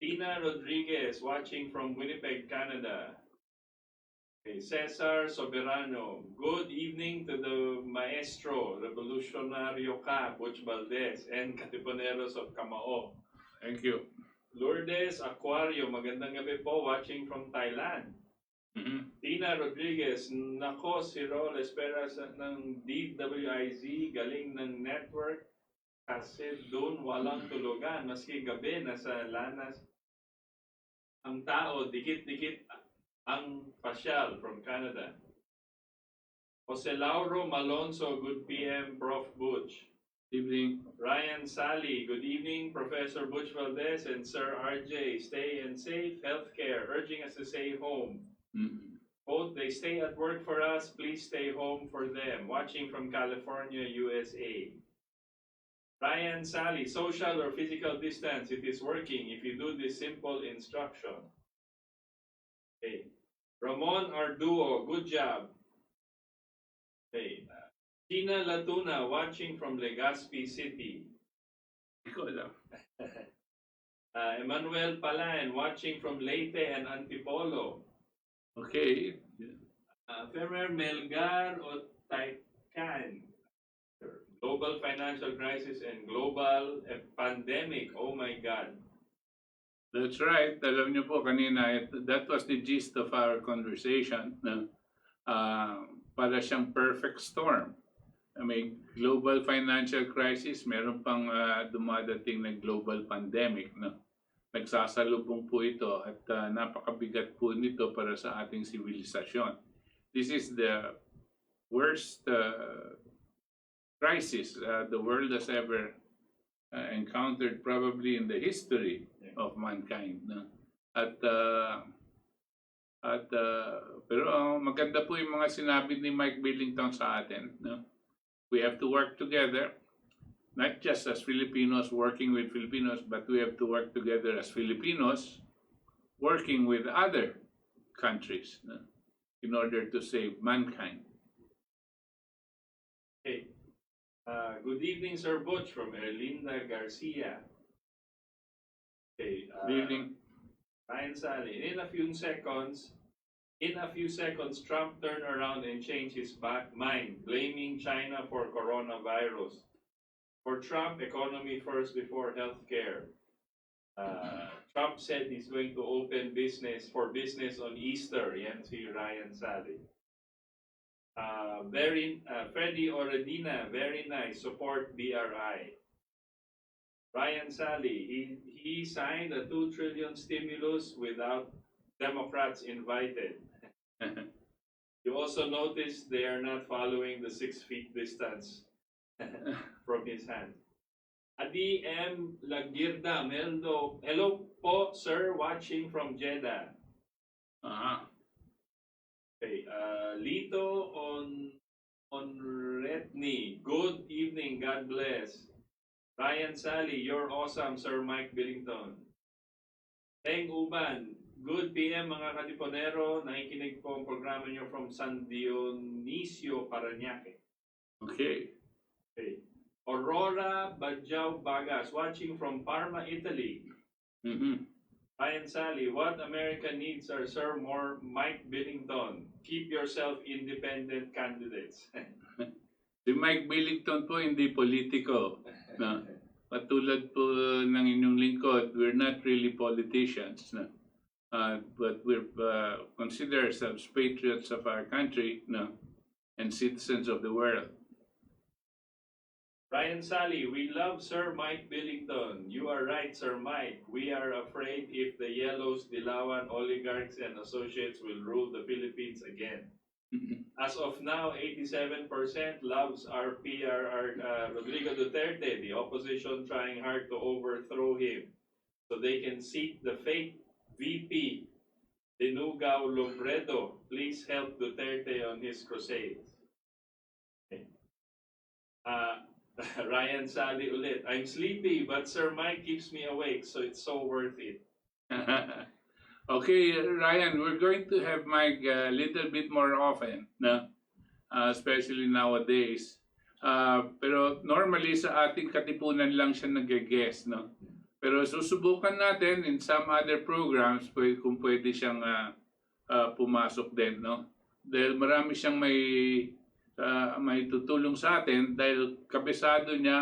Tina Rodriguez, watching from Winnipeg, Canada. Okay, Cesar Soberano. Good evening to the Maestro, Revolutionario Ka, Butch Valdes, and Katipuneros of Kamao. Thank you. Lourdes Aquario, magandang gabi po, watching from Thailand. Tina Rodriguez, nako si Rol Esperas ng DWIZ, galing ng network kasi doon walang tulugan, maski gabi nasa lanas. Ang tao, dikit-dikit ang pasyal from Canada. Jose Lauro Malonzo, good PM, Prof. Butch. Evening. Ryan Sally, good evening, Professor Butch Valdes and Sir RJ. Stay and safe healthcare, urging us to stay home. Quote, they stay at work for us, please stay home for them. Watching from California, USA. Ryan Sally, social or physical distance, it is working if you do this simple instruction. Okay. Ramon Arduo, good job. Okay. Gina Latuna, watching from Legazpi City. Ikaw lang. Emmanuel Palan, watching from Leyte and Antipolo. Okay. Ferrer Melgar o Taikan. Global financial crisis and global pandemic. Oh my God. That's right. Alam niyo po kanina, that was the gist of our conversation. Para siyang perfect storm. May global financial crisis, meron pang dumadating na global pandemic. No? Nagsasalubong po ito at napakabigat po nito para sa ating sibilisasyon. This is the worst crisis the world has ever encountered probably in the history of mankind. No? Pero maganda po yung mga sinabi ni Mike Billington sa atin. No? We have to work together, not just as Filipinos working with Filipinos, but we have to work together as Filipinos working with other countries, no? In order to save mankind. Okay. Good evening, Sir Butch, from Erlinda Garcia. Okay. Good evening. Ryan Sally, in a few seconds, Trump turned around and changed his mind, blaming China for coronavirus. For Trump, economy first before healthcare. Trump said he's going to open business on Easter. Yan si Ryan Sally. Freddie Oredina, very nice. Support BRI. Ryan Sally, he signed a 2 trillion stimulus without Democrats invited. You also notice they are not following the 6 feet distance from his hand. Adi M. Lagirda Meldo, hello po, sir, watching from Jeddah. Okay, Lito on Retney, good evening, God bless. Ryan Sally, you're awesome, Sir Mike Billington. Teng Uban, good PM mga katiponero, nakikinig po ang programa nyo from San Dionisio, Parañaque. Okay. Okay. Aurora Badjao Bagas, watching from Parma, Italy. Ryan Sally, what America needs are Sir Mike Billington. Keep yourself independent candidates. Si Mike Billington po hindi politiko. No? Patulad po ng inyong lingkod, we're not really politicians. No? But we're consider ourselves patriots of our country, no? And citizens of the world. Ryan Sally, we love Sir Mike Billington. You are right, Sir Mike. We are afraid if the Yellows, Dilawan, oligarchs, and associates will rule the Philippines again. As of now, 87% loves our PR, Rodrigo Duterte, the opposition trying hard to overthrow him so they can seat the fake VP, Denugao Lobredo. Please help Duterte on his crusades. Okay. Ryan Sally ulit. I'm sleepy, but Sir Mike keeps me awake, so it's so worth it. Okay, Ryan, we're going to have Mike a little bit more often, no? Especially nowadays. Pero normally sa Ating Katipunan lang siya nag-guest, no? Pero susubukan natin in some other programs kung pwede siyang pumasok din, no? Dahil marami siyang may tutulong sa atin dahil kabisado niya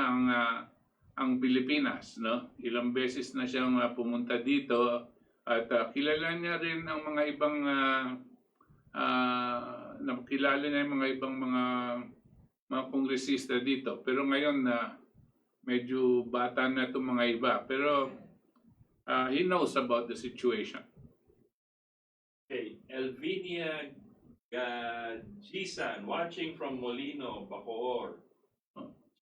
ang Pilipinas, no? Ilang beses na siyang pumunta dito at kilala niya rin ang mga ibang nakilala niya yung mga ibang mga kongresista dito. Pero ngayon medyo bata na itong mga iba. Pero he knows about the situation. Okay, Elvinia Jisan, watching from Molino, Bacoor.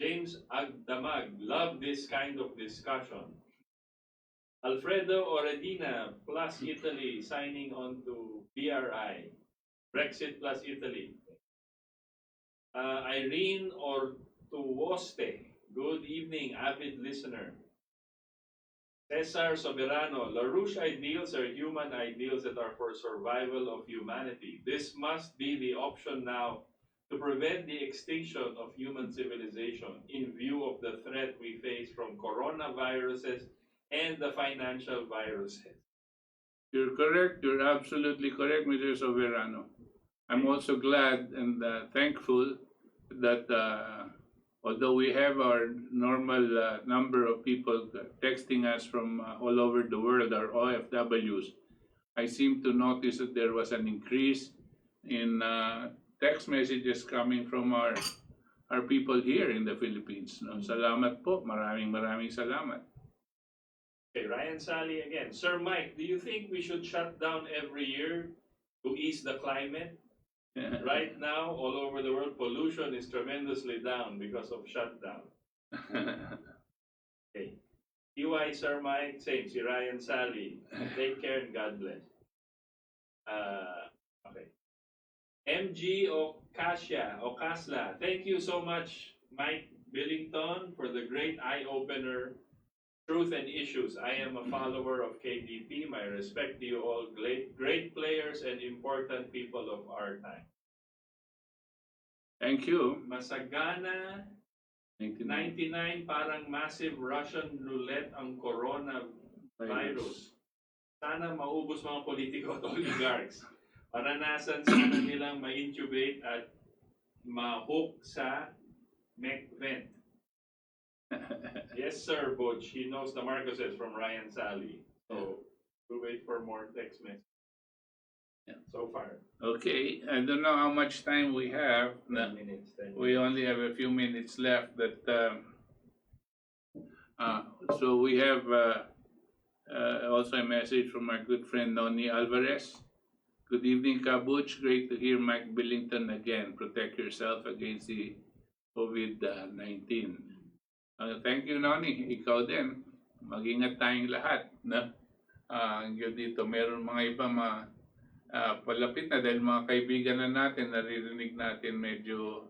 James Agdamag, love this kind of discussion. Alfredo Oredina, plus Italy, signing on to BRI. Brexit plus Italy. Irene Ortuoste, good evening, avid listener. Cesar Soberano, LaRouche ideals are human ideals that are for survival of humanity. This must be the option now to prevent the extinction of human civilization in view of the threat we face from coronaviruses and the financial viruses. You're correct. You're absolutely correct, Mr. Soberano. I'm also glad and thankful that although we have our normal number of people texting us from all over the world, our OFWs, I seem to notice that there was an increase in text messages coming from our people here in the Philippines. No? Salamat po. Maraming salamat. Okay, Ryan Sally again. Sir Mike, do you think we should shut down every year to ease the climate? Right now, all over the world, pollution is tremendously down because of shutdown. Okay. TY, Sir Mike, same. Si Ryan Sally. Take care and God bless. Okay. MG Ocasla. Thank you so much, Mike Billington, for the great eye-opener, Truth and Issues. I am a follower of KDP. My respect to you all, great players and important people of our time. Thank you. Masagana 99, parang massive Russian roulette ang coronavirus. Sana maubos mga politiko at oligarchs. Paranasan sana nilang ma-intubate at ma-hook sa neck vent. Yes, sir, Butch. He knows the Marcoses from Ryan Sally. So, we'll wait for more text messages. Yeah. So far. Okay, I don't know how much time we have. 10 minutes. 10 minutes. We only have a few minutes left, but so we have also a message from our good friend Noni Alvarez. Good evening, Butch. Great to hear Mike Billington again. Protect yourself against the COVID-19. Thank you, Noni. Ikaw din. Mag-ingat tayong lahat. No? Dito, meron mga iba palapit na dahil mga kaibigan na natin, naririnig natin medyo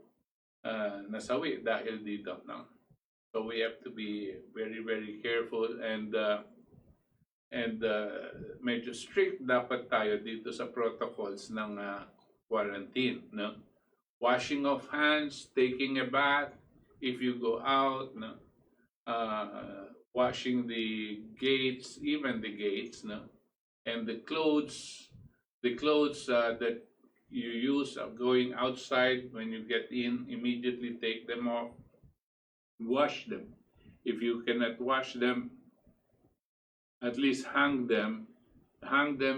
nasawi dahil dito. No? So we have to be very, very careful and medyo strict dapat tayo dito sa protocols ng quarantine. No? Washing of hands, taking a bath if you go out, no? Washing the gates, even the gates, no? And the clothes that you use going outside, when you get in, immediately take them off, wash them. If you cannot wash them, at least hang them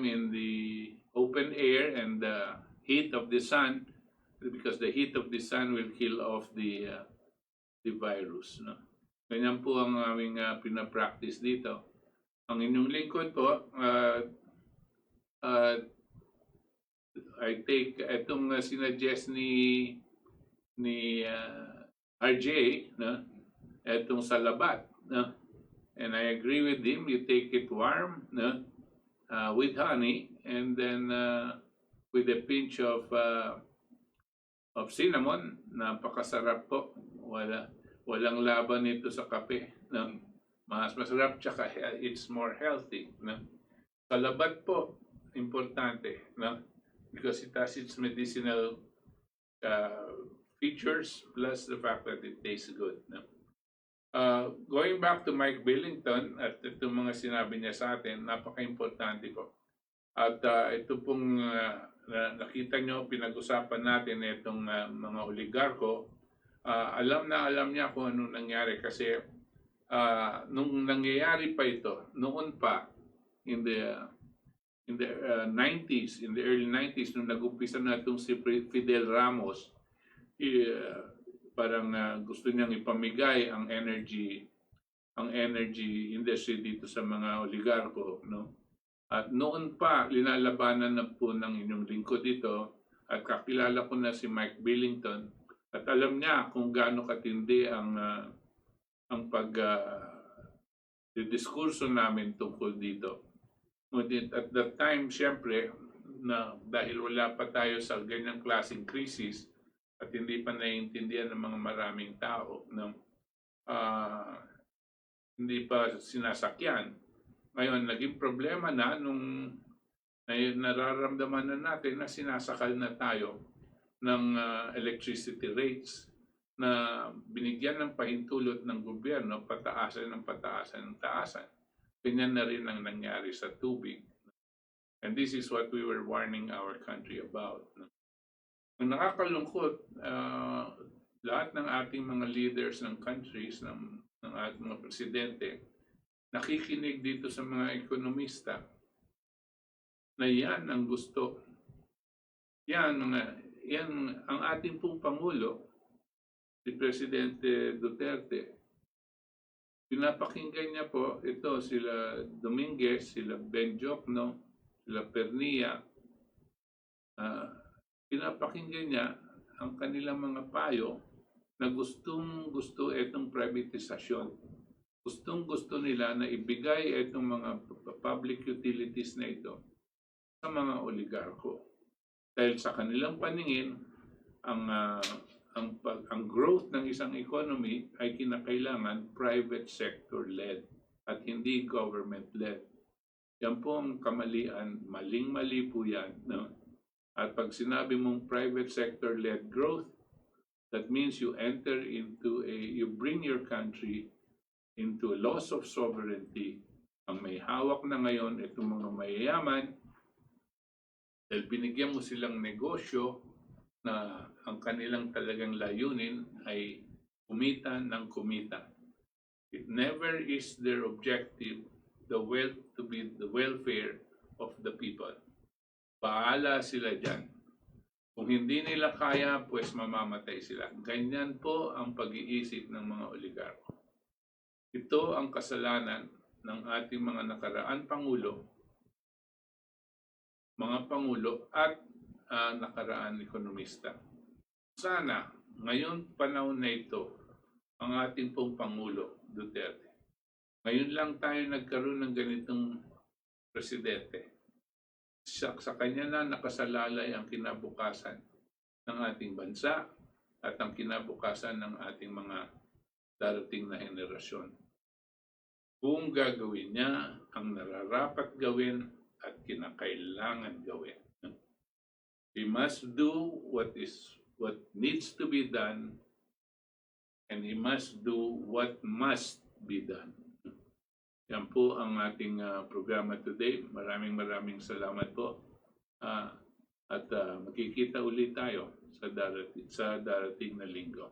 in the open air and the heat of the sun, because the heat of the sun will kill off the virus. No? Ganyan po ang aming pinapractice dito. Ang inyong lingkod po, I take itong sinuggest ni RJ, no? Itong salabat, no? And I agree with him. You take it warm, no? With honey, and then with a pinch of cinnamon. Napakasarap po. Walang laban nito sa kape, no? Mas masarap, tsaka it's more healthy, no? Salabat po, importante, no? Because it has its medicinal features, plus the fact that it tastes good. No? Going back to Mike Billington at itong mga sinabi niya sa atin, napaka-importante po. At ito pong nakita nyo, pinag-usapan natin itong mga oligarko. Alam niya kung ano nangyari kasi nung nangyayari pa ito, noon pa, in the 90s, in the early 90s, nung nag-umpisa na itong si Fidel Ramos, parang gusto niyang ipamigay ang energy industry dito sa mga oligarko, no? At noon pa, linalabanan na po ng inyong lingkod dito at kakilala ko na si Mike Billington at alam niya kung gaano katindi ang diskurso namin tungkol dito. Ngunit at that time, siyempre, na dahil wala pa tayo sa ganyang klaseng krisis at hindi pa naiintindihan ng mga maraming tao, no? Hindi pa sinasakyan. Ngayon, naging problema na nung nararamdaman na natin na sinasakal na tayo ng electricity rates na binigyan ng pahintulot ng gobyerno, pataasan ng taasan. Ganyan na rin ang nangyari sa tubig. And this is what we were warning our country about. Ang nakakalungkot, lahat ng ating mga leaders ng countries, ng ating mga presidente, nakikinig dito sa mga ekonomista na yan ang gusto. Yan ang ating pong Pangulo, si Presidente Duterte. Pinapakinggan niya po ito sila Dominguez, sila Benjokno, sila Pernia. Pinapakinggan niya ang kanilang mga payo na gustong-gusto itong privatisasyon. Gustong-gusto nila na ibigay itong mga public utilities na ito sa mga oligarko. Dahil sa kanilang paningin, ang growth ng isang economy ay kinakailangan private sector-led at hindi government-led. Yan po ang kamalian, maling-mali po yan. No? At pag sinabi mong private sector-led growth, that means you bring your country into a loss of sovereignty. Ang may hawak na ngayon, itong mga mayayaman, dahil binigyan mo silang negosyo na ang kanilang talagang layunin ay kumita ng kumita. It never is their objective the wealth to be the welfare of the people. Bahala sila dyan. Kung hindi nila kaya, pues mamamatay sila. Ganyan po ang pag-iisip ng mga oligarko. Ito ang kasalanan ng ating mga nakaraan Pangulo at nakaraan ekonomista. Sana, ngayon panahon na ito, ang ating pong Pangulo, Duterte. Ngayon lang tayo nagkaroon ng ganitong presidente. Sa kanya na nakasalalay ang kinabukasan ng ating bansa at ang kinabukasan ng ating mga darating na henerasyon. Kung gagawin niya ang nararapat gawin at kinakailangan gawin. He must do what needs to be done, and he must do what must be done. Yan po ang ating programa today. Maraming salamat po. At magkikita ulit tayo sa darating na linggo.